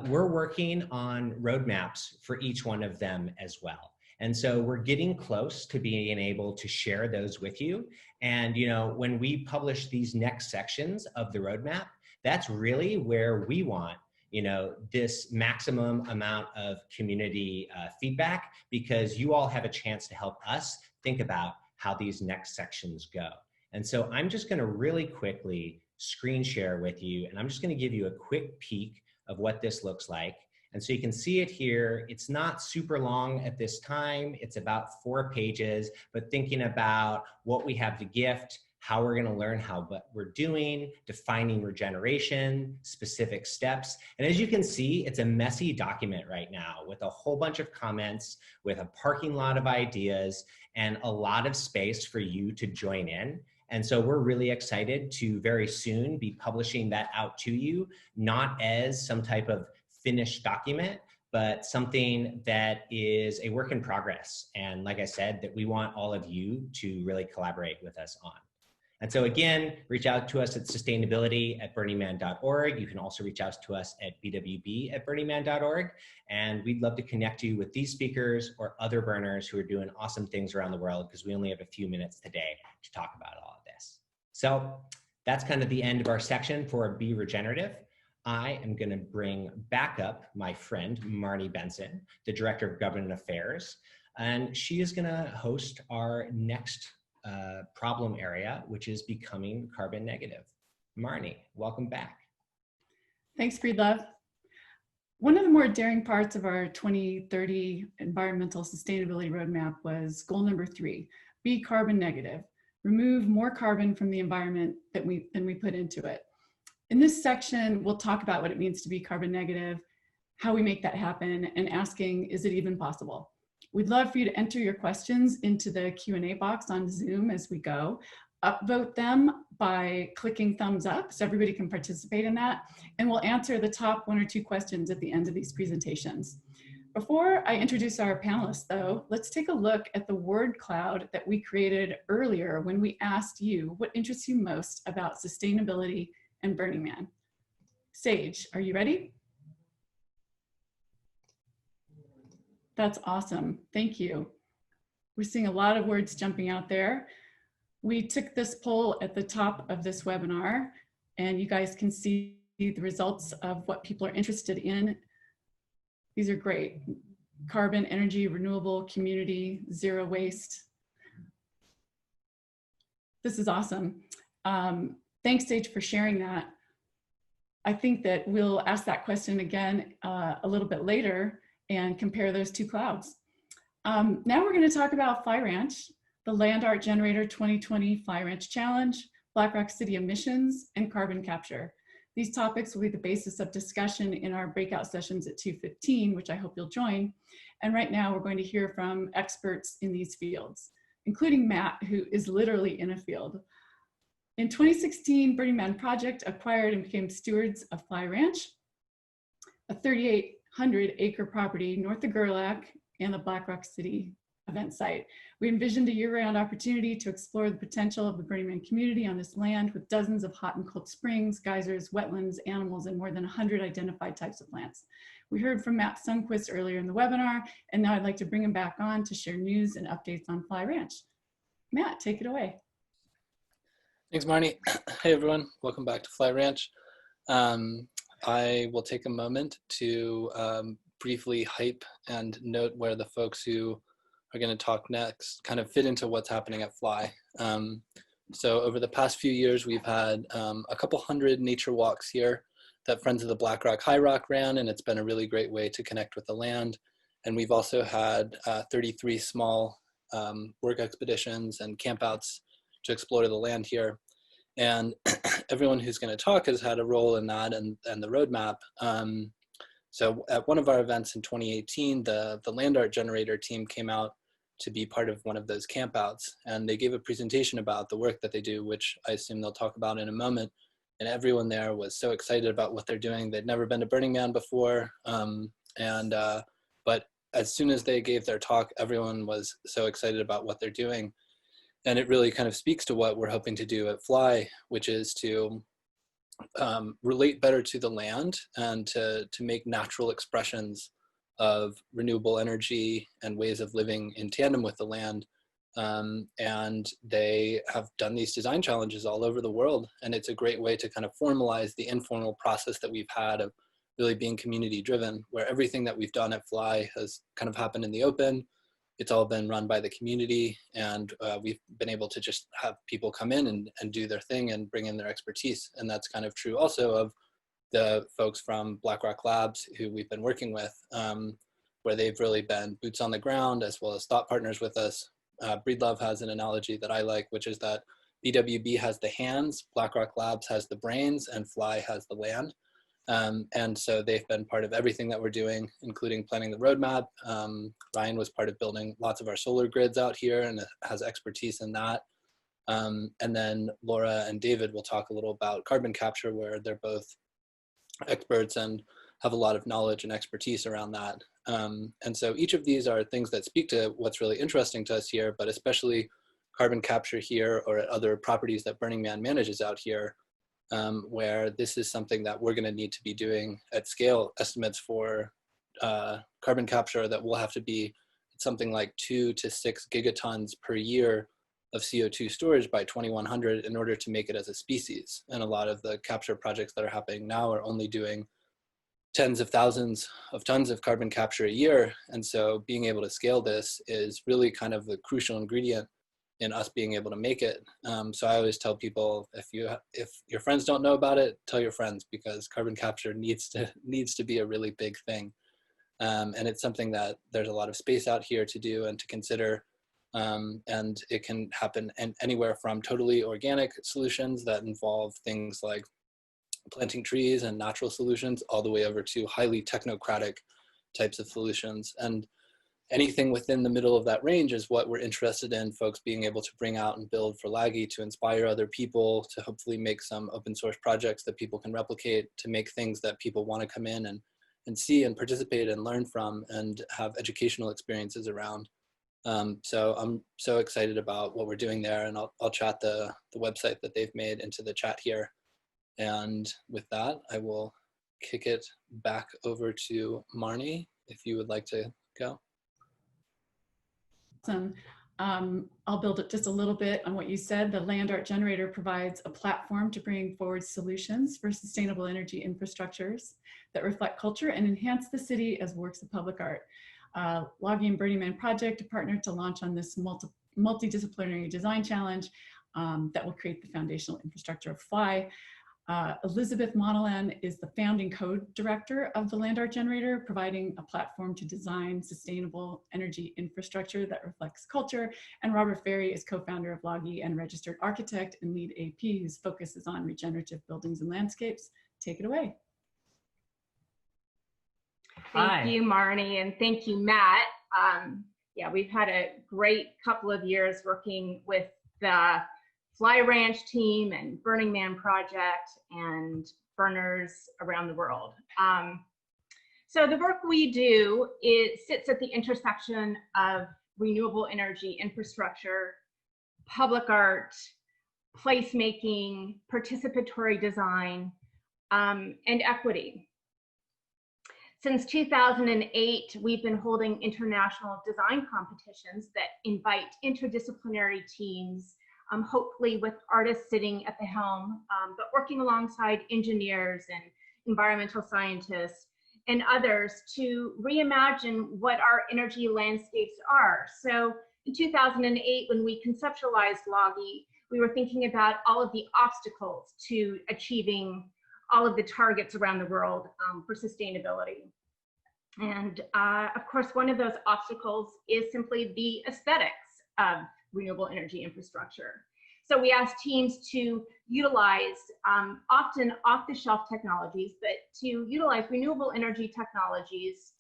S9: we're working on roadmaps for each one of them as well. And so we're getting close to being able to share those with you. And, you know, when we publish these next sections of the roadmap, that's really where we want, you know, this maximum amount of community feedback, because you all have a chance to help us think about how these next sections go. And so I'm just going to really quickly screen share with you, and I'm just going to give you a quick peek of what this looks like. And so you can see it here. It's not super long at this time. It's about 4 pages, but thinking about what we have to gift, how we're going to learn what we're doing, defining regeneration, specific steps. And as you can see, it's a messy document right now with a whole bunch of comments, with a parking lot of ideas, and a lot of space for you to join in. And so we're really excited to very soon be publishing that out to you, not as some type of finished document, but something that is a work in progress. And like I said, that we want all of you to really collaborate with us on. And so again, reach out to us at sustainability@burningman.org. You can also reach out to us at bwb@burningman.org. And we'd love to connect you with these speakers or other burners who are doing awesome things around the world, because we only have a few minutes today to talk about all of this. So that's kind of the end of our section for Be Regenerative. I am going to bring back up my friend, Marnee Benson, the Director of Government Affairs, and she is going to host our next problem area, which is becoming carbon negative. Marnee, welcome back.
S1: Thanks, Breedlove. One of the more daring parts of our 2030 environmental sustainability roadmap was goal number 3, be carbon negative, remove more carbon from the environment than we put into it. In this section, we'll talk about what it means to be carbon negative, how we make that happen, and asking, is it even possible? We'd love for you to enter your questions into the Q&A box on Zoom as we go. Upvote them by clicking thumbs up so everybody can participate in that. And we'll answer the top 1 or 2 questions at the end of these presentations. Before I introduce our panelists though, let's take a look at the word cloud that we created earlier when we asked you what interests you most about sustainability and Burning Man. Sage, are you ready? That's awesome, thank you. We're seeing a lot of words jumping out there. We took this poll at the top of this webinar, and you guys can see the results of what people are interested in. These are great. Carbon, energy, renewable, community, zero waste. This is awesome. Thanks, Sage, for sharing that. I think that we'll ask that question again a little bit later and compare those 2 clouds. Now we're going to talk about Fly Ranch, the Land Art Generator 2020 Fly Ranch Challenge, Black Rock City emissions, and carbon capture. These topics will be the basis of discussion in our breakout sessions at 2:15, which I hope you'll join. And right now we're going to hear from experts in these fields, including Matt, who is literally in a field. In 2016, Burning Man Project acquired and became stewards of Fly Ranch, a 3,800-acre property north of Gerlach and the Black Rock City event site. We envisioned a year-round opportunity to explore the potential of the Burning Man community on this land with dozens of hot and cold springs, geysers, wetlands, animals, and more than 100 identified types of plants. We heard from Matt Sundquist earlier in the webinar, and now I'd like to bring him back on to share news and updates on Fly Ranch. Matt, take it away.
S2: Thanks, Marnee. Hey, everyone. Welcome back to Fly Ranch. I will take a moment to briefly hype and note where the folks who are going to talk next kind of fit into what's happening at Fly. So over the past few years, we've had a couple hundred nature walks here that Friends of the Black Rock High Rock ran, and it's been a really great way to connect with the land. And we've also had 33 small work expeditions and campouts to explore the land here. And everyone who's going to talk has had a role in that and the roadmap. So at one of our events in 2018, the Land Art Generator team came out to be part of one of those campouts. And they gave a presentation about the work that they do, which I assume they'll talk about in a moment. And everyone there was so excited about what they're doing. They'd never been to Burning Man before. But as soon as they gave their talk, everyone was so excited about what they're doing. And it really kind of speaks to what we're hoping to do at Fly, which is to relate better to the land and to make natural expressions of renewable energy and ways of living in tandem with the land. And they have done these design challenges all over the world. And it's a great way to kind of formalize the informal process that we've had of really being community driven, where everything that we've done at Fly has kind of happened in the open. It's all been run by the community, and we've been able to just have people come in and do their thing and bring in their expertise. And that's kind of true also of the folks from Black Rock Labs who we've been working with, where they've really been boots on the ground as well as thought partners with us. Breedlove has an analogy that I like, which is that BWB has the hands, Black Rock Labs has the brains, and Fly has the land. And so they've been part of everything that we're doing, including planning the roadmap. Ryan was part of building lots of our solar grids out here and has expertise in that. And then Laura and David will talk a little about carbon capture, where they're both experts and have a lot of knowledge and expertise around that. And so each of these are things that speak to what's really interesting to us here, but especially carbon capture here or at other properties that Burning Man manages out here, where this is something that we're going to need to be doing at scale. Estimates for carbon capture that will have to be something like 2 to 6 gigatons per year of CO2 storage by 2100 in order to make it as a species. And a lot of the capture projects that are happening now are only doing tens of thousands of tons of carbon capture a year. And so being able to scale this is really kind of the crucial ingredient in us being able to make it. So I always tell people, if your friends don't know about it, tell your friends, because carbon capture needs to be a really big thing. And it's something that there's a lot of space out here to do and to consider. And it can happen anywhere from totally organic solutions that involve things like planting trees and natural solutions, all the way over to highly technocratic types of solutions. And anything within the middle of that range is what we're interested in, folks being able to bring out and build for LAGI, to inspire other people, to hopefully make some open source projects that people can replicate, to make things that people want to come in and see and participate and learn from and have educational experiences around. So I'm so excited about what we're doing there, and I'll chat the website that they've made into the chat here. And with that, I will kick it back over to Marnee, if you would like to go.
S1: Awesome. I'll build it just a little bit on what you said. The land art generator provides a platform to bring forward solutions for sustainable energy infrastructures that reflect culture and enhance the city as works of public art. LAGI and Burning Man Project are partnered to launch on this multidisciplinary design challenge that will create the foundational infrastructure of FLY. Elizabeth Monalan is the founding code director of the Land Art Generator, providing a platform to design sustainable energy infrastructure that reflects culture. And Robert Ferry is co-founder of LAGI and registered architect and lead AP, whose focus is on regenerative buildings and landscapes. Take it away.
S14: Thank you, Marnee, and thank you, Matt. Yeah, we've had a great couple of years working with the Fly Ranch team and Burning Man Project and burners around the world. So the work we do, it sits at the intersection of renewable energy infrastructure, public art, placemaking, participatory design, and equity. Since 2008, we've been holding international design competitions that invite interdisciplinary teams, hopefully with artists sitting at the helm, but working alongside engineers and environmental scientists and others to reimagine what our energy landscapes are. So in 2008, when we conceptualized LAGI, we were thinking about all of the obstacles to achieving all of the targets around the world for sustainability. And of course, one of those obstacles is simply the aesthetics of renewable energy infrastructure. So we asked teams to utilize often off-the-shelf technologies, but to utilize renewable energy technologies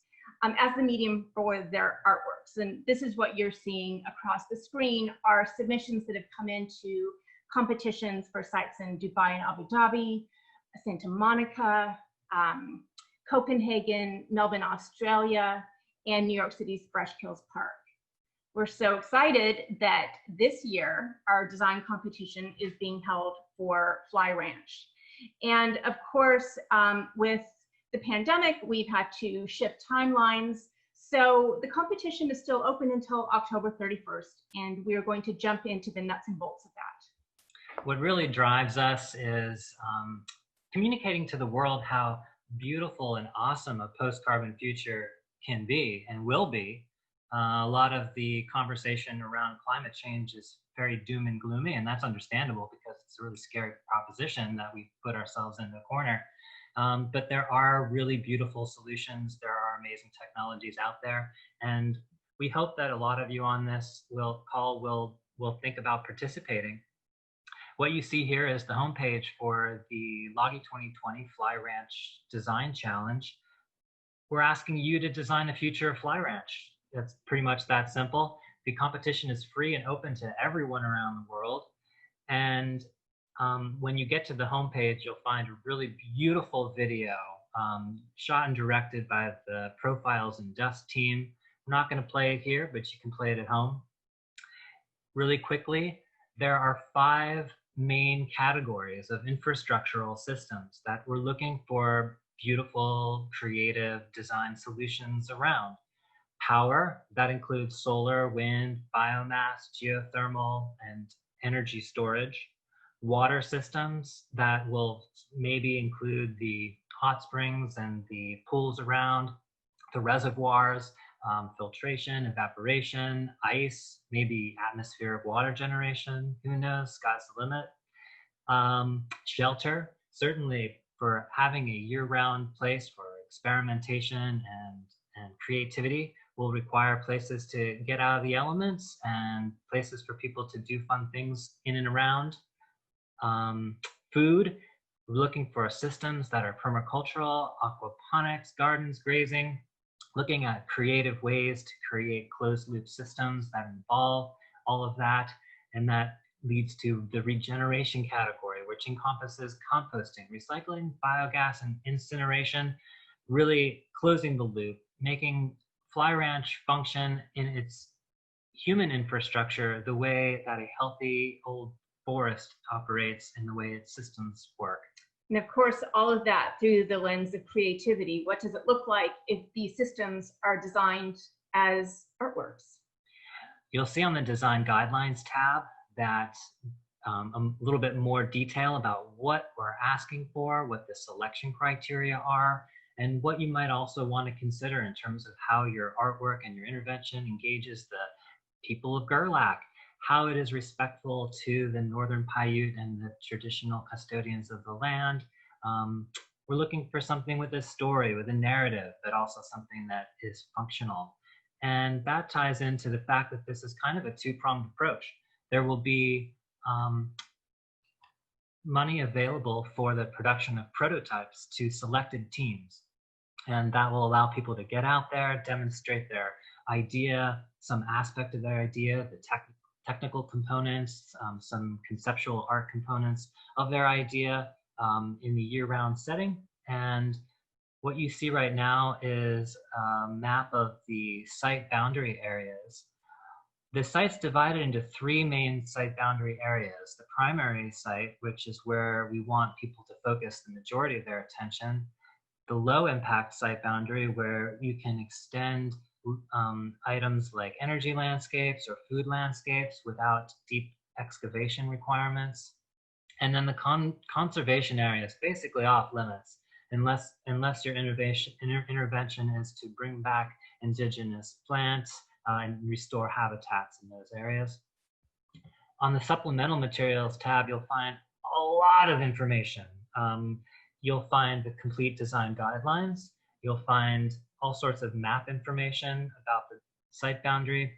S14: as the medium for their artworks. And this is what you're seeing across the screen are submissions that have come into competitions for sites in Dubai and Abu Dhabi, Santa Monica, Copenhagen, Melbourne, Australia, and New York City's Fresh Kills Park. We're so excited that this year our design competition is being held for Fly Ranch. And of course, with the pandemic, we've had to shift timelines. So the competition is still open until October 31st, and we are going to jump into the nuts and bolts of that.
S15: What really drives us is communicating to the world how beautiful and awesome a post-carbon future can be and will be. A lot of the conversation around climate change is very doom and gloomy, and that's understandable because it's a really scary proposition that we put ourselves in the corner. But there are really beautiful solutions. There are amazing technologies out there, and we hope that a lot of you on this will think about participating. What you see here is the homepage for the LAGI 2020 Fly Ranch Design Challenge. We're asking you to design the future of Fly Ranch. It's pretty much that simple. The competition is free and open to everyone around the world. And when you get to the homepage, you'll find a really beautiful video shot and directed by the Profiles and Dust team. I'm not going to play it here, but you can play it at home. Really quickly, there are 5 main categories of infrastructural systems that we're looking for beautiful, creative design solutions around. Power, that includes solar, wind, biomass, geothermal, and energy storage. Water systems, that will maybe include the hot springs and the pools around, the reservoirs, filtration, evaporation, ice, maybe atmospheric water generation, who knows, sky's the limit. Shelter, certainly for having a year-round place for experimentation and creativity will require places to get out of the elements and places for people to do fun things in and around. Food, we're looking for systems that are permacultural, aquaponics, gardens, grazing, looking at creative ways to create closed loop systems that involve all of that. And that leads to the regeneration category, which encompasses composting, recycling, biogas, and incineration, really closing the loop, making Fly Ranch function in its human infrastructure the way that a healthy old forest operates and the way its systems work.
S14: And of course, all of that through the lens of creativity. What does it look like if these systems are designed as artworks?
S15: You'll see on the design guidelines tab that a little bit more detail about what we're asking for, what the selection criteria are, and what you might also want to consider in terms of how your artwork and your intervention engages the people of Gerlach, how it is respectful to the Northern Paiute and the traditional custodians of the land. We're looking for something with a story, with a narrative, but also something that is functional. And that ties into the fact that this is kind of a two-pronged approach. There will be money available for the production of prototypes to selected teams. And that will allow people to get out there, demonstrate their idea, some aspect of their idea, the technical components, some conceptual art components of their idea in the year-round setting. And what you see right now is a map of the site boundary areas. The site's divided into three main site boundary areas. The primary site, which is where we want people to focus the majority of their attention. The low impact site boundary, where you can extend items like energy landscapes or food landscapes without deep excavation requirements. And then the conservation area is basically off limits unless your intervention is to bring back indigenous plants and restore habitats in those areas. On the supplemental materials tab, you'll find a lot of information. You'll find the complete design guidelines. You'll find all sorts of map information about the site boundary.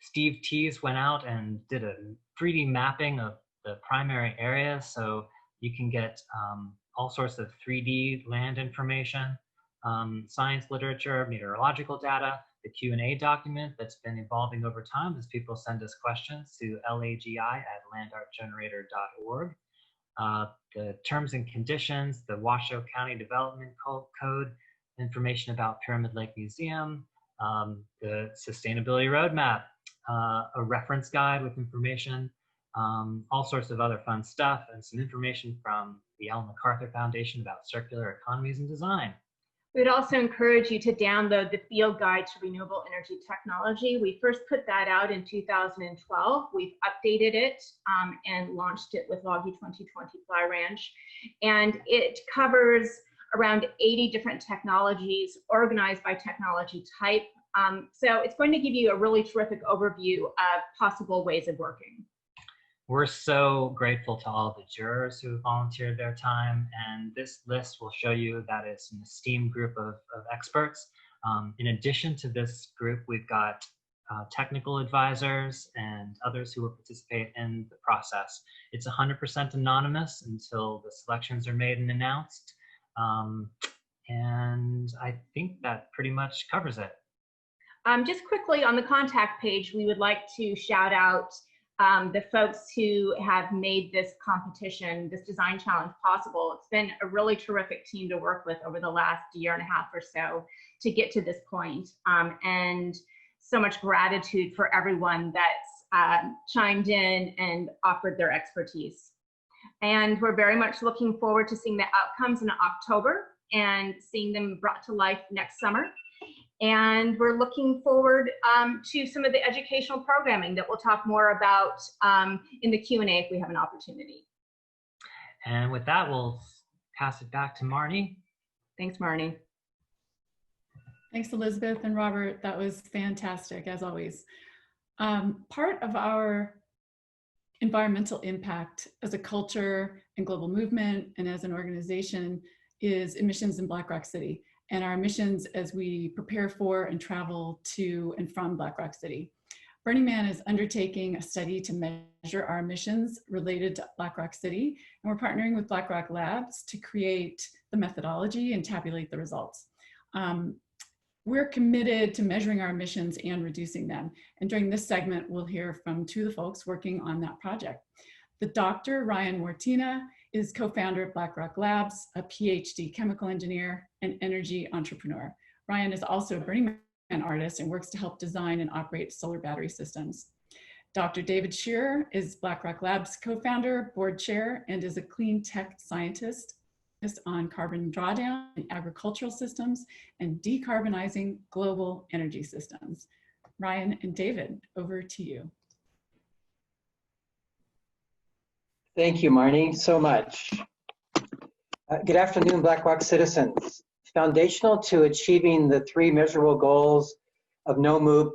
S15: Steve Tees went out and did a 3D mapping of the primary area, so you can get all sorts of 3D land information, science literature, meteorological data, the Q&A document that's been evolving over time as people send us questions to lagi@landartgenerator.org. The terms and conditions, the Washoe County Development Code, information about Pyramid Lake Museum, the Sustainability Roadmap, a reference guide with information, all sorts of other fun stuff, and some information from the Ellen MacArthur Foundation about circular economies and design.
S14: We'd also encourage you to download the Field Guide to Renewable Energy Technology. We first put that out in 2012. We've updated it and launched it with Logi 2020 Fly Ranch. And it covers around 80 different technologies organized by technology type. So it's going to give you a really terrific overview of possible ways of working.
S15: We're so grateful to all the jurors who volunteered their time, and this list will show you that it's an esteemed group of experts. In addition to this group, we've got technical advisors and others who will participate in the process. It's 100% anonymous until the selections are made and announced. And I think that pretty much covers it.
S14: Just quickly on the contact page, we would like to shout out the folks who have made this competition, this design challenge possible. It's been a really terrific team to work with over the last year and a half or so to get to this point. And so much gratitude for everyone that's chimed in and offered their expertise. And we're very much looking forward to seeing the outcomes in October and seeing them brought to life next summer. And we're looking forward to some of the educational programming that we'll talk more about in the Q&A if we have an opportunity.
S15: And with that, we'll pass it back to Marnee.
S14: Thanks, Marnee.
S1: Thanks, Elizabeth and Robert. That was fantastic, as always. Part of our environmental impact as a culture and global movement and as an organization is emissions in Black Rock City and our emissions as we prepare for and travel to and from Black Rock City. Burning Man is undertaking a study to measure our emissions related to Black Rock City, and we're partnering with Black Rock Labs to create the methodology and tabulate the results. We're committed to measuring our emissions and reducing them. And during this segment, we'll hear from two of the folks working on that project. The Dr. Ryan Wartena is co-founder of Black Rock Labs, a PhD chemical engineer and energy entrepreneur. Ryan is also a Burning Man artist and works to help design and operate solar battery systems. Dr. David Shearer is Black Rock Labs co-founder, board chair, and is a clean tech scientist on carbon drawdown in agricultural systems and decarbonizing global energy systems. Ryan and David, over to you.
S16: Thank you, Marnee, so much. Good afternoon, Black Rock citizens. Foundational to achieving the 3 measurable goals of no MOOP,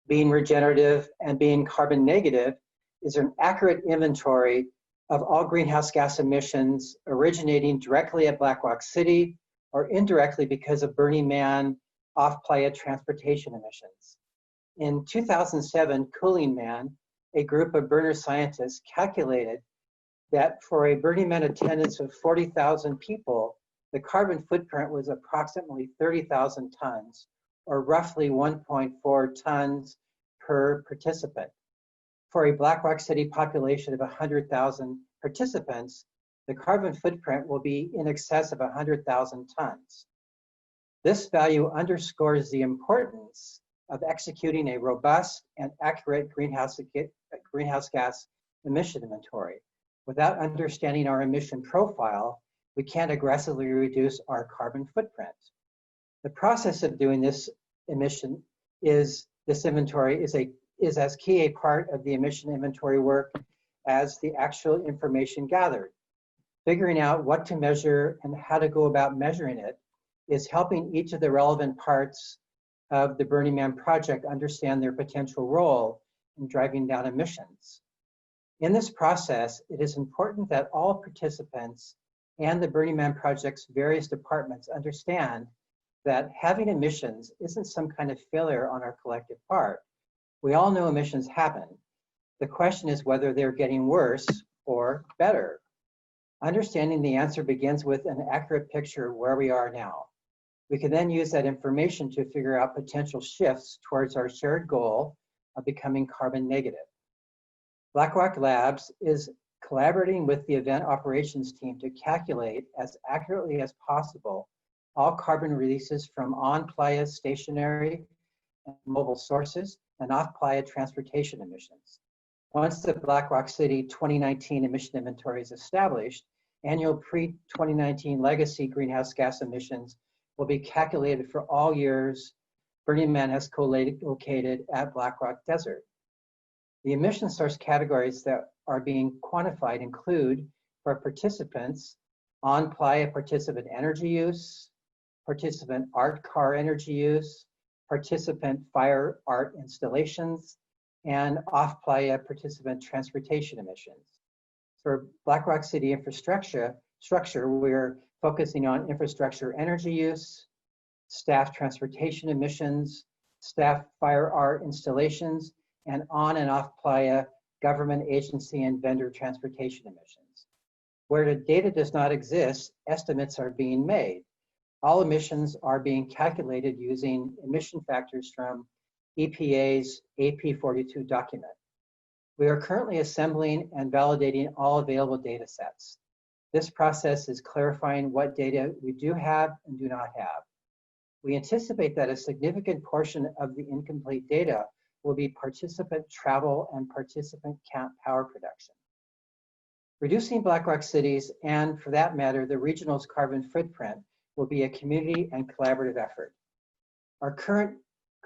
S16: being regenerative, and being carbon negative is an accurate inventory of all greenhouse gas emissions originating directly at Black Rock City or indirectly because of Burning Man off-playa transportation emissions. In 2007, Cooling Man, a group of burner scientists, calculated that for a Burning Man attendance of 40,000 people, the carbon footprint was approximately 30,000 tons, or roughly 1.4 tons per participant. For a Black Rock City population of 100,000 participants, the carbon footprint will be in excess of 100,000 tons. This value underscores the importance of executing a robust and accurate greenhouse gas emission inventory. Without understanding our emission profile, we can't aggressively reduce our carbon footprint. The process of doing this inventory is as key a part of the emission inventory work as the actual information gathered. Figuring out what to measure and how to go about measuring it is helping each of the relevant parts of the Burning Man project understand their potential role in driving down emissions. In this process, it is important that all participants and the Burning Man project's various departments understand that having emissions isn't some kind of failure on our collective part. We all know emissions happen. The question is whether they're getting worse or better. Understanding the answer begins with an accurate picture of where we are now. We can then use that information to figure out potential shifts towards our shared goal of becoming carbon negative. Black Rock Labs is collaborating with the event operations team to calculate as accurately as possible all carbon releases from on-playa stationary and mobile sources and off-playa transportation emissions. Once the Black Rock City 2019 emission inventory is established, annual pre-2019 legacy greenhouse gas emissions will be calculated for all years Burning Man has co-located at Black Rock Desert. The emission source categories that are being quantified include, for participants, on-playa participant energy use, participant art car energy use, participant fire art installations, and off-playa participant transportation emissions. For Black Rock City infrastructure, we're focusing on infrastructure energy use, staff transportation emissions, staff fire art installations, and on and off playa government agency and vendor transportation emissions. Where the data does not exist, estimates are being made. All emissions are being calculated using emission factors from EPA's AP42 document. We are currently assembling and validating all available data sets. This process is clarifying what data we do have and do not have. We anticipate that a significant portion of the incomplete data will be participant travel and participant camp power production. Reducing Black Rock City's, and for that matter, the regional's carbon footprint will be a community and collaborative effort. Our current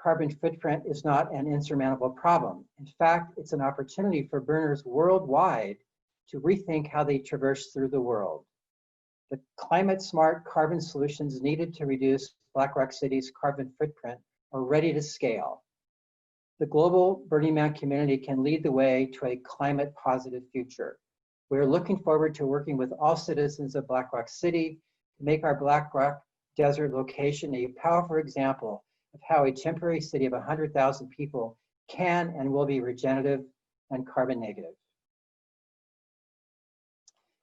S16: carbon footprint is not an insurmountable problem. In fact, it's an opportunity for burners worldwide to rethink how they traverse through the world. The climate-smart carbon solutions needed to reduce Black Rock City's carbon footprint are ready to scale. The global Burning Man community can lead the way to a climate-positive future. We are looking forward to working with all citizens of Black Rock City to make our Black Rock Desert location a powerful example of how a temporary city of 100,000 people can and will be regenerative and carbon negative.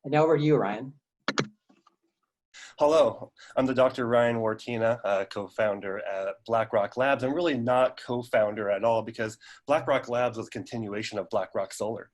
S16: And now over to you, Ryan.
S17: Hello, I'm the Dr. Ryan Wartena, co-founder at BlackRock Labs. I'm really not co-founder at all because BlackRock Labs was a continuation of BlackRock Solar.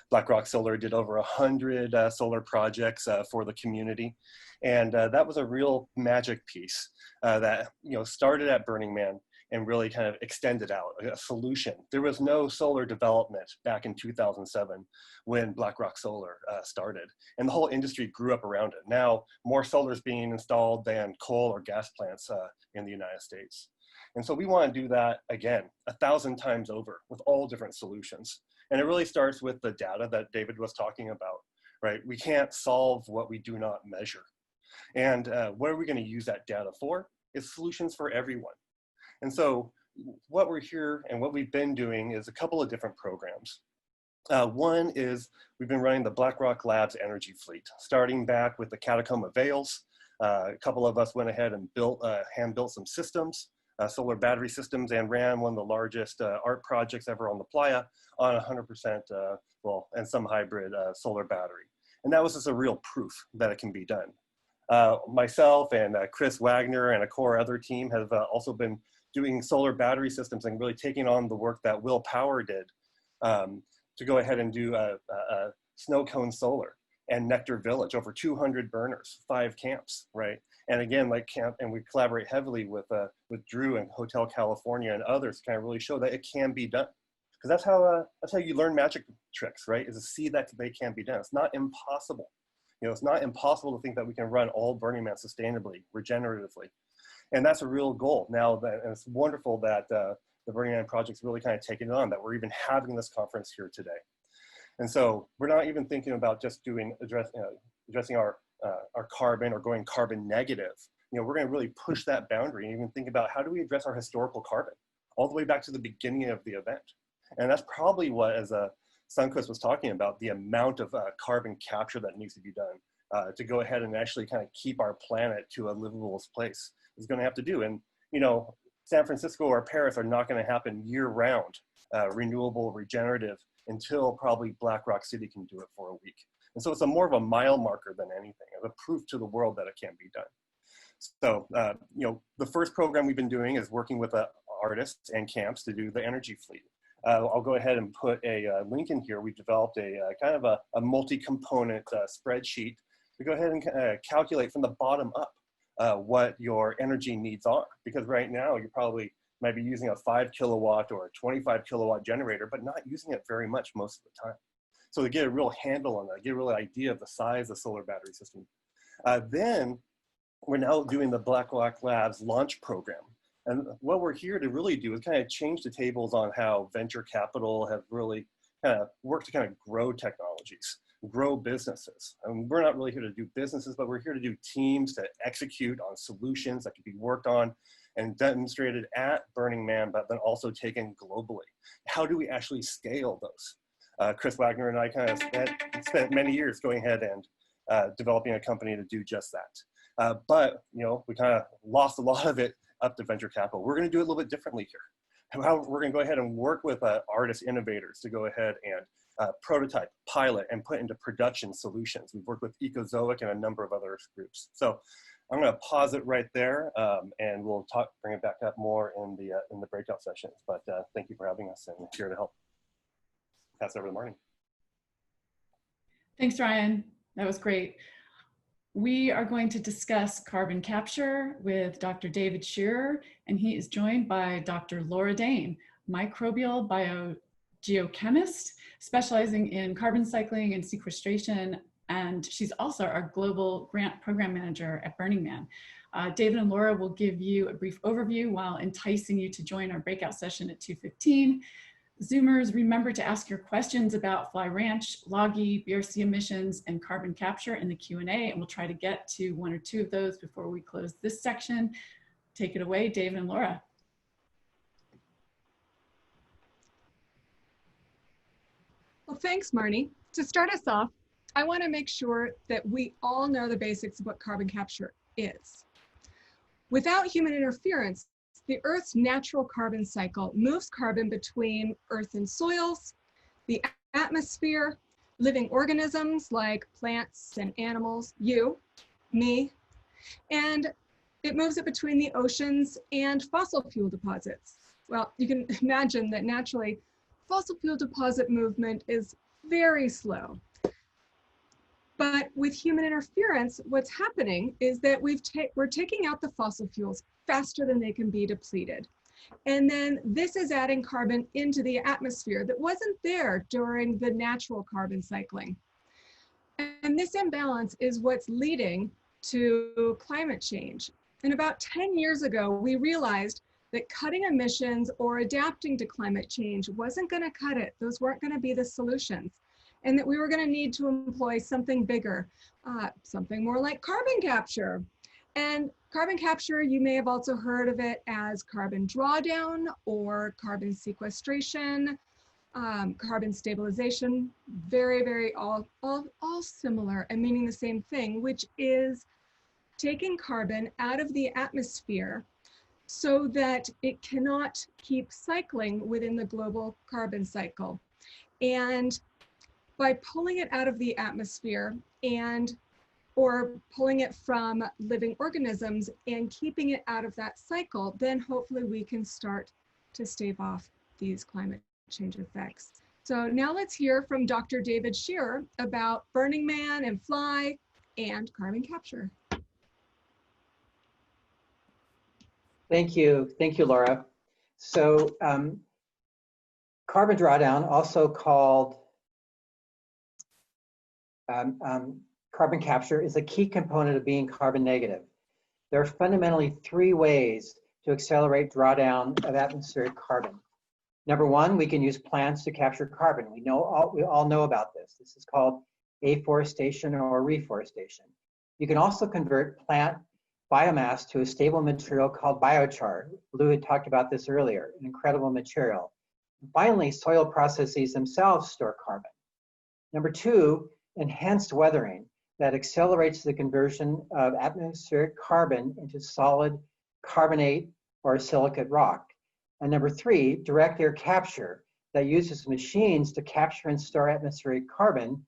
S17: BlackRock Solar did over 100 solar projects for the community. And that was a real magic piece that started at Burning Man and really kind of extended out, a solution. There was no solar development back in 2007 when BlackRock Solar started. And the whole industry grew up around it. Now, more solar is being installed than coal or gas plants in the United States. And so we want to do that again, 1,000 times over with all different solutions. And it really starts with the data that David was talking about, right? We can't solve what we do not measure. And what are we going to use that data for? It's solutions for everyone. And so what we're here and what we've been doing is a couple of different programs. One is we've been running the BlackRock Labs energy fleet, starting back with the Catacomb Vales. A couple of us went ahead and hand-built some systems, solar battery systems, and ran one of the largest art projects ever on the playa on 100%, and some hybrid solar battery. And that was just a real proof that it can be done. Myself and Chris Wagner and a core other team have also been doing solar battery systems and really taking on the work that Will Power did to go ahead and do Snow Cone Solar and Nectar Village, over 200 burners, 5 camps, right? And again, and we collaborate heavily with Drew and Hotel California and others to kind of really show that it can be done. Because that's how you learn magic tricks, right? Is to see that they can be done. It's not impossible. It's not impossible to think that we can run all Burning Man sustainably, regeneratively. And that's a real goal. Now, and it's wonderful that the Burning Man project's really kind of taking it on, that we're even having this conference here today. And so we're not even thinking about just addressing our carbon or going carbon negative. We're going to really push that boundary and even think about how do we address our historical carbon all the way back to the beginning of the event. And that's probably what, as Sundquist was talking about, the amount of carbon capture that needs to be done to go ahead and actually kind of keep our planet to a livable place is going to have to do. And, San Francisco or Paris are not going to happen year round, renewable, regenerative, until probably Black Rock City can do it for a week. And so it's more of a mile marker than anything, of a proof to the world that it can be done. So, the first program we've been doing is working with artists and camps to do the energy fleet. I'll go ahead and put a link in here. We've developed a kind of a multi-component spreadsheet to go ahead and calculate from the bottom up what your energy needs are. Because right now you probably might be using a 5 kilowatt or a 25 kilowatt generator, but not using it very much most of the time. So to get a real handle on that, get a real idea of the size of the solar battery system. Then we're now doing the BlackRock Labs launch program. And what we're here to really do is kind of change the tables on how venture capital have really kind of worked to kind of grow technologies, grow businesses. And we're not really here to do businesses, but we're here to do teams to execute on solutions that can be worked on and demonstrated at Burning Man, but then also taken globally. How do we actually scale those? Chris Wagner and I kind of spent many years going ahead and developing a company to do just that. But we kind of lost a lot of it up to venture capital. We're going to do it a little bit differently here. We're going to go ahead and work with artist innovators to go ahead and prototype, pilot, and put into production solutions. We've worked with Ecozoic and a number of other groups. So I'm going to pause it right there, and we'll bring it back up more in the breakout sessions. But thank you for having us, and here to help. Pass it over to Marnee.
S1: Thanks, Ryan. That was great. We are going to discuss carbon capture with Dr. David Shearer, and he is joined by Dr. Laura Dane, microbial biogeochemist specializing in carbon cycling and sequestration, and she's also our global grant program manager at Burning Man. David and Laura will give you a brief overview while enticing you to join our breakout session at 2:15. Zoomers, remember to ask your questions about Fly Ranch, Logie, BRC emissions, and carbon capture in the Q&A, and we'll try to get to one or two of those before we close this section. Take it away, David and Laura.
S18: Well, thanks, Marnee. To start us off, I want to make sure that we all know the basics of what carbon capture is. Without human interference, the Earth's natural carbon cycle moves carbon between Earth and soils, the atmosphere, living organisms like plants and animals, you, me, and it moves it between the oceans and fossil fuel deposits. Well, you can imagine that naturally, fossil fuel deposit movement is very slow. But with human interference, what's happening is that we're taking out the fossil fuels faster than they can be depleted. And then this is adding carbon into the atmosphere that wasn't there during the natural carbon cycling. And this imbalance is what's leading to climate change. And about 10 years ago, we realized that cutting emissions or adapting to climate change wasn't going to cut it. Those weren't going to be the solutions. And that we were going to need to employ something bigger, something more like carbon capture. And carbon capture, you may have also heard of it as carbon drawdown or carbon sequestration, carbon stabilization, very all similar and meaning the same thing, which is taking carbon out of the atmosphere so that it cannot keep cycling within the global carbon cycle. And by pulling it out of the atmosphere or pulling it from living organisms and keeping it out of that cycle, then hopefully we can start to stave off these climate change effects. So now let's hear from Dr. David Shearer about Burning Man and Fly and carbon capture.
S16: Thank you, Laura. So carbon drawdown, also called carbon capture, is a key component of being carbon negative. There are fundamentally three ways to accelerate drawdown of atmospheric carbon. Number one, we can use plants to capture carbon. We all know about this. This is called afforestation or reforestation. You can also convert plant biomass to a stable material called biochar. Lou had talked about this earlier, an incredible material. Finally, soil processes themselves store carbon. Number two, enhanced weathering that accelerates the conversion of atmospheric carbon into solid carbonate or silicate rock. And number three, direct air capture that uses machines to capture and store atmospheric carbon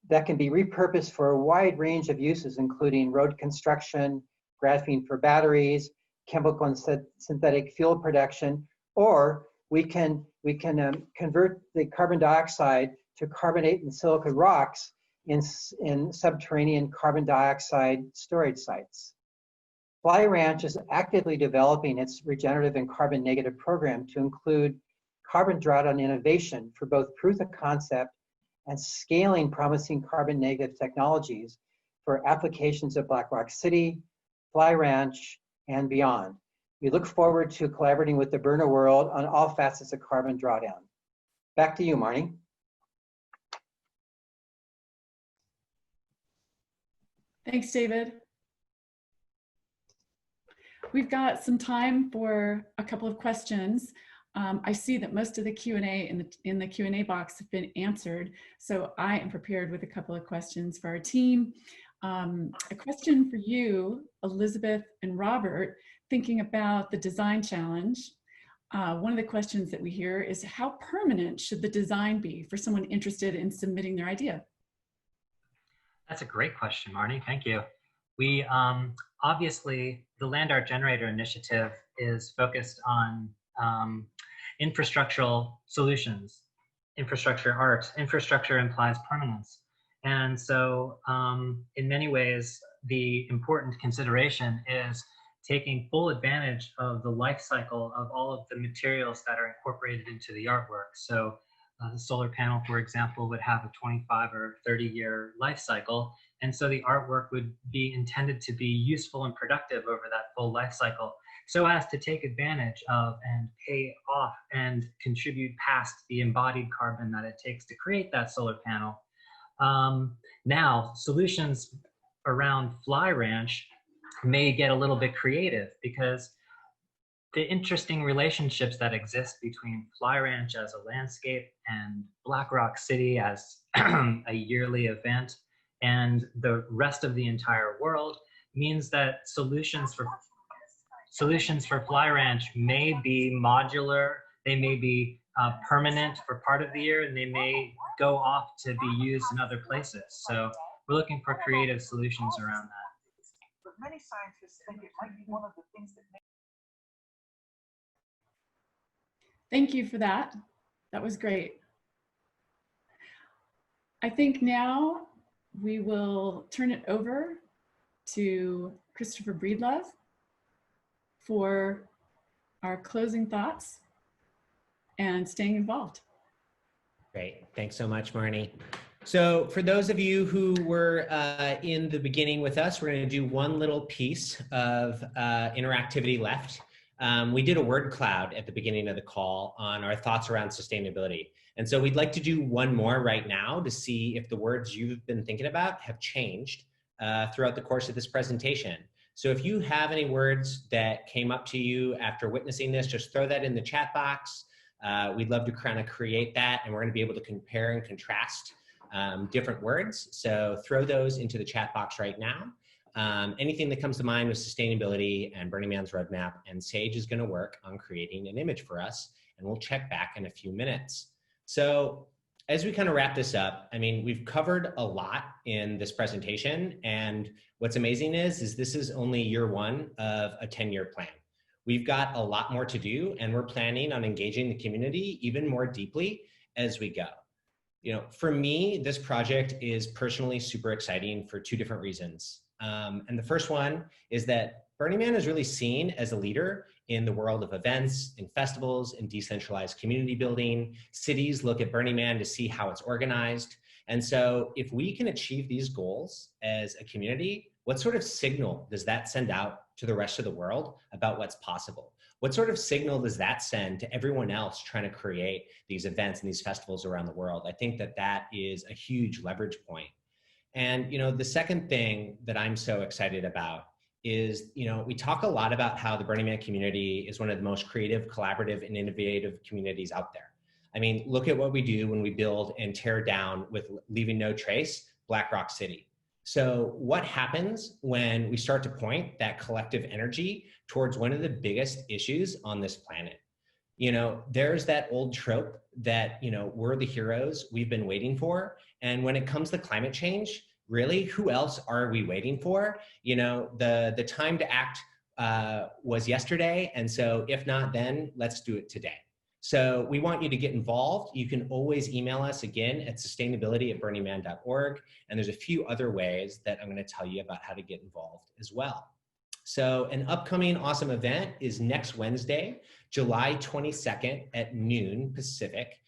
S16: that can be repurposed for a wide range of uses, including road construction, graphene for batteries, chemical and synthetic fuel production, or we can convert the carbon dioxide to carbonate and silicate rocks in subterranean carbon dioxide storage sites. Fly Ranch is actively developing its regenerative and carbon negative program to include carbon drawdown innovation for both proof of concept and scaling promising carbon negative technologies for applications at Black Rock City, Fly Ranch, and beyond. We look forward to collaborating with the burner world on all facets of carbon drawdown. Back to you, Marnee.
S1: Thanks, David. We've got some time for a couple of questions. I see that most of the Q&A in the Q&A box have been answered, so I am prepared with a couple of questions for our team. A question for you, Elizabeth and Robert, thinking about the design challenge. One of the questions that we hear is, how permanent should the design be for someone interested in submitting their idea?
S15: That's a great question, Marnee. Thank you. We obviously, the Land Art Generator Initiative is focused on infrastructural solutions, infrastructure art. Infrastructure implies permanence. And so in many ways, the important consideration is taking full advantage of the life cycle of all of the materials that are incorporated into the artwork. So The solar panel, for example, would have a 25 or 30-year life cycle. And so the artwork would be intended to be useful and productive over that full life cycle, so as to take advantage of and pay off and contribute past the embodied carbon that it takes to create that solar panel. Now, solutions around fly ranch may get a little bit creative, because the interesting relationships that exist between Fly Ranch as a landscape and Black Rock City as a yearly event and the rest of the entire world means that solutions for Fly Ranch may be modular, they may be permanent for part of the year, and they may go off to be used in other places. So we're looking for creative solutions around that.
S19: But many scientists think it might be one of the things that
S1: Thank you for that. That was great. I think now we will turn it over to Christopher Breedlove for our closing thoughts and staying involved.
S9: Great. Thanks so much, Marnee. So for those of you who were in the beginning with us, we're going to do one little piece of interactivity left. We did a word cloud at the beginning of the call on our thoughts around sustainability. And so we'd like to do one more right now to see if the words you've been thinking about have changed throughout the course of this presentation. So if you have any words that came up to you after witnessing this, just throw that in the chat box. We'd love to kind of create that, and we're going to be able to compare and contrast different words. So throw those into the chat box right now. Anything that comes to mind with sustainability and Burning Man's roadmap, and Sage is going to work on creating an image for us, and we'll check back in a few minutes. So as we kind of wrap this up, I mean, we've covered a lot in this presentation, and what's amazing is this is only year one of a 10-year plan. We've got a lot more to do, and we're planning on engaging the community even more deeply as we go. You know, for me, this project is personally super exciting for two different reasons. And the first one is that Burning Man is really seen as a leader in the world of events, in festivals, in decentralized community building. Cities look at Burning Man to see how it's organized. And so if we can achieve these goals as a community, what sort of signal does that send out to the rest of the world about what's possible? What sort of signal does that send to everyone else trying to create these events and these festivals around the world? I think that that is a huge leverage point. And, you know, the second thing that I'm so excited about is, you know, we talk a lot about how the Burning Man community is one of the most creative, collaborative, and innovative communities out there. I mean, look at what we do when we build and tear down with leaving no trace, Black Rock City. So what happens when we start to point that collective energy towards one of the biggest issues on this planet? You know, there's that old trope that, you know, we're the heroes we've been waiting for. And when it comes to climate change, really, who else are we waiting for? You know, the time to act was yesterday. And so if not then, let's do it today. So we want you to get involved. You can always email us again at sustainability@burningman.org. And there's a few other ways that I'm going to tell you about how to get involved as well. So an upcoming awesome event is next Wednesday, July 22nd at noon Pacific.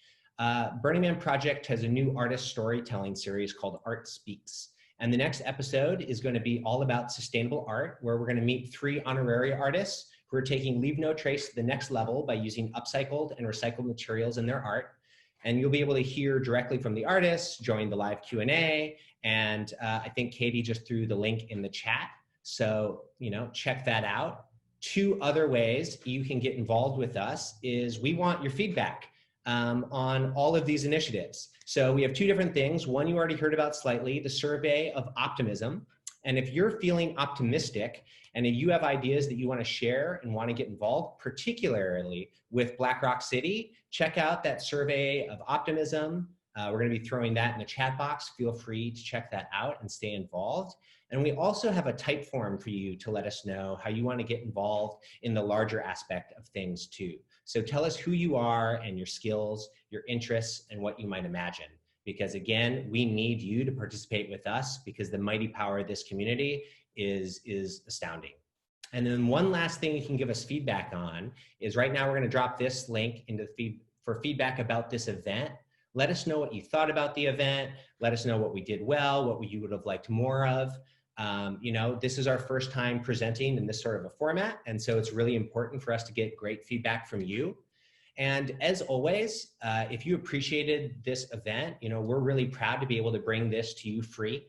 S9: Burning Man Project has a new artist storytelling series called Art Speaks. And the next episode is going to be all about sustainable art, where we're going to meet 3 honorary artists who are taking Leave No Trace to the next level by using upcycled and recycled materials in their art. And you'll be able to hear directly from the artists, join the live Q&A, and I think Katie just threw the link in the chat. So, you know, check that out. 2 other ways you can get involved with us is we want your feedback on all of these initiatives. So we have 2 different things. One you already heard about slightly, the survey of optimism. And if you're feeling optimistic and if you have ideas that you want to share and want to get involved, particularly with Black Rock City, check out that survey of optimism. We're going to be throwing that in the chat box. Feel free to check that out and stay involved. And we also have a type form for you to let us know how you want to get involved in the larger aspect of things too. So tell us who you are and your skills, your interests, and what you might imagine. Because again, we need you to participate with us because the mighty power of this community is astounding. And then one last thing you can give us feedback on is right now we're going to drop this link into for feedback about this event. Let us know what you thought about the event. Let us know what we did well, what you would have liked more of. You know, this is our first time presenting in this sort of a format, and so it's really important for us to get great feedback from you. And as always, if you appreciated this event, you know, we're really proud to be able to bring this to you free,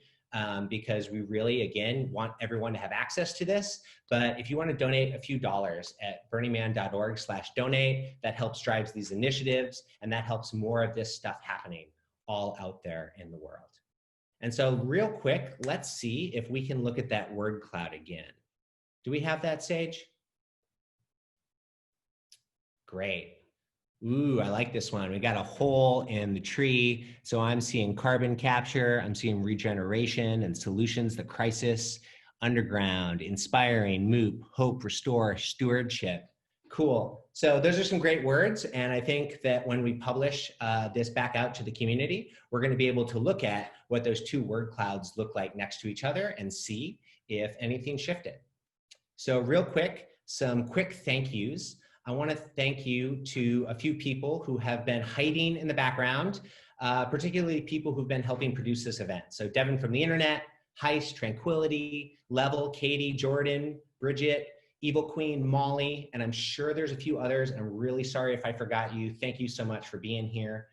S9: because we really, again, want everyone to have access to this. But if you want to donate a few dollars at burningman.org/donate, that helps drive these initiatives, and that helps more of this stuff happening all out there in the world. And so real quick, let's see if we can look at that word cloud again. Do we have that, Sage? Great. Ooh, I like this one. We got a hole in the tree. So I'm seeing carbon capture, I'm seeing regeneration and solutions, the crisis, underground, inspiring, MOOP, hope, restore, stewardship. Cool. So those are some great words. And I think that when we publish this back out to the community, we're going to be able to look at what those two word clouds look like next to each other and see if anything shifted. So real quick, some quick thank yous. I want to thank you to a few people who have been hiding in the background, particularly people who've been helping produce this event. So Devin from the internet, Heist, Tranquility, Level, Katie, Jordan, Bridget, Evil Queen, Molly, and I'm sure there's a few others. I'm really sorry if I forgot you. Thank you so much for being here.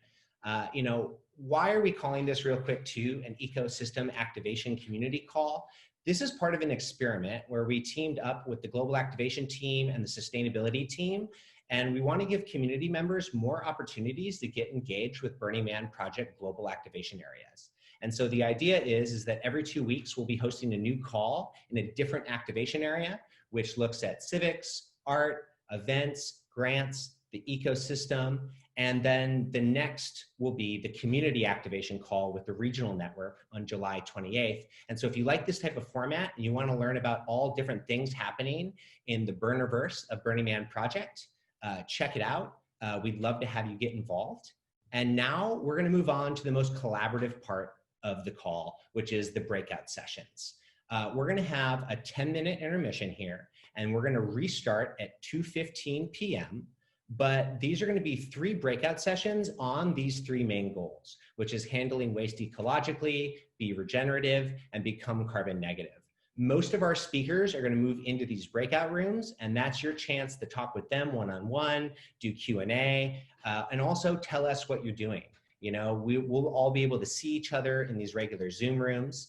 S9: You know, why are we calling this real quick too an ecosystem activation community call? This is part of an experiment where we teamed up with the global activation team and the sustainability team, and we want to give community members more opportunities to get engaged with Burning Man Project global activation areas. And so the idea is that every 2 weeks we'll be hosting a new call in a different activation area, which looks at civics, art, events, grants, the ecosystem, and then the next will be the community activation call with the regional network on July 28th. And so if you like this type of format and you want to learn about all different things happening in the Burnerverse of Burning Man Project, check it out. We'd love to have you get involved. And now we're going to move on to the most collaborative part of the call, which is the breakout sessions. We're going to have a 10-minute intermission here, and we're going to restart at 2:15 p.m. But these are going to be 3 breakout sessions on these 3 main goals, which is handling waste ecologically, be regenerative, and become carbon negative. Most of our speakers are going to move into these breakout rooms, and that's your chance to talk with them one-on-one, do Q&A, and also tell us what you're doing. You know, we'll all be able to see each other in these regular Zoom rooms.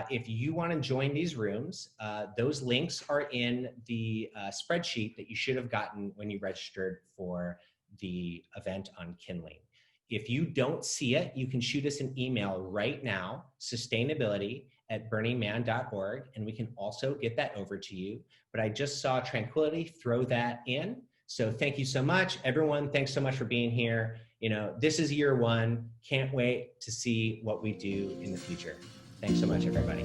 S9: If you want to join these rooms, those links are in the spreadsheet that you should have gotten when you registered for the event on Kindling. If you don't see it, you can shoot us an email right now, sustainability@burningman.org, and we can also get that over to you. But I just saw Tranquility throw that in. So thank you so much. Everyone, thanks so much for being here. You know, this is year 1. Can't wait to see what we do in the future. Thanks so much, everybody.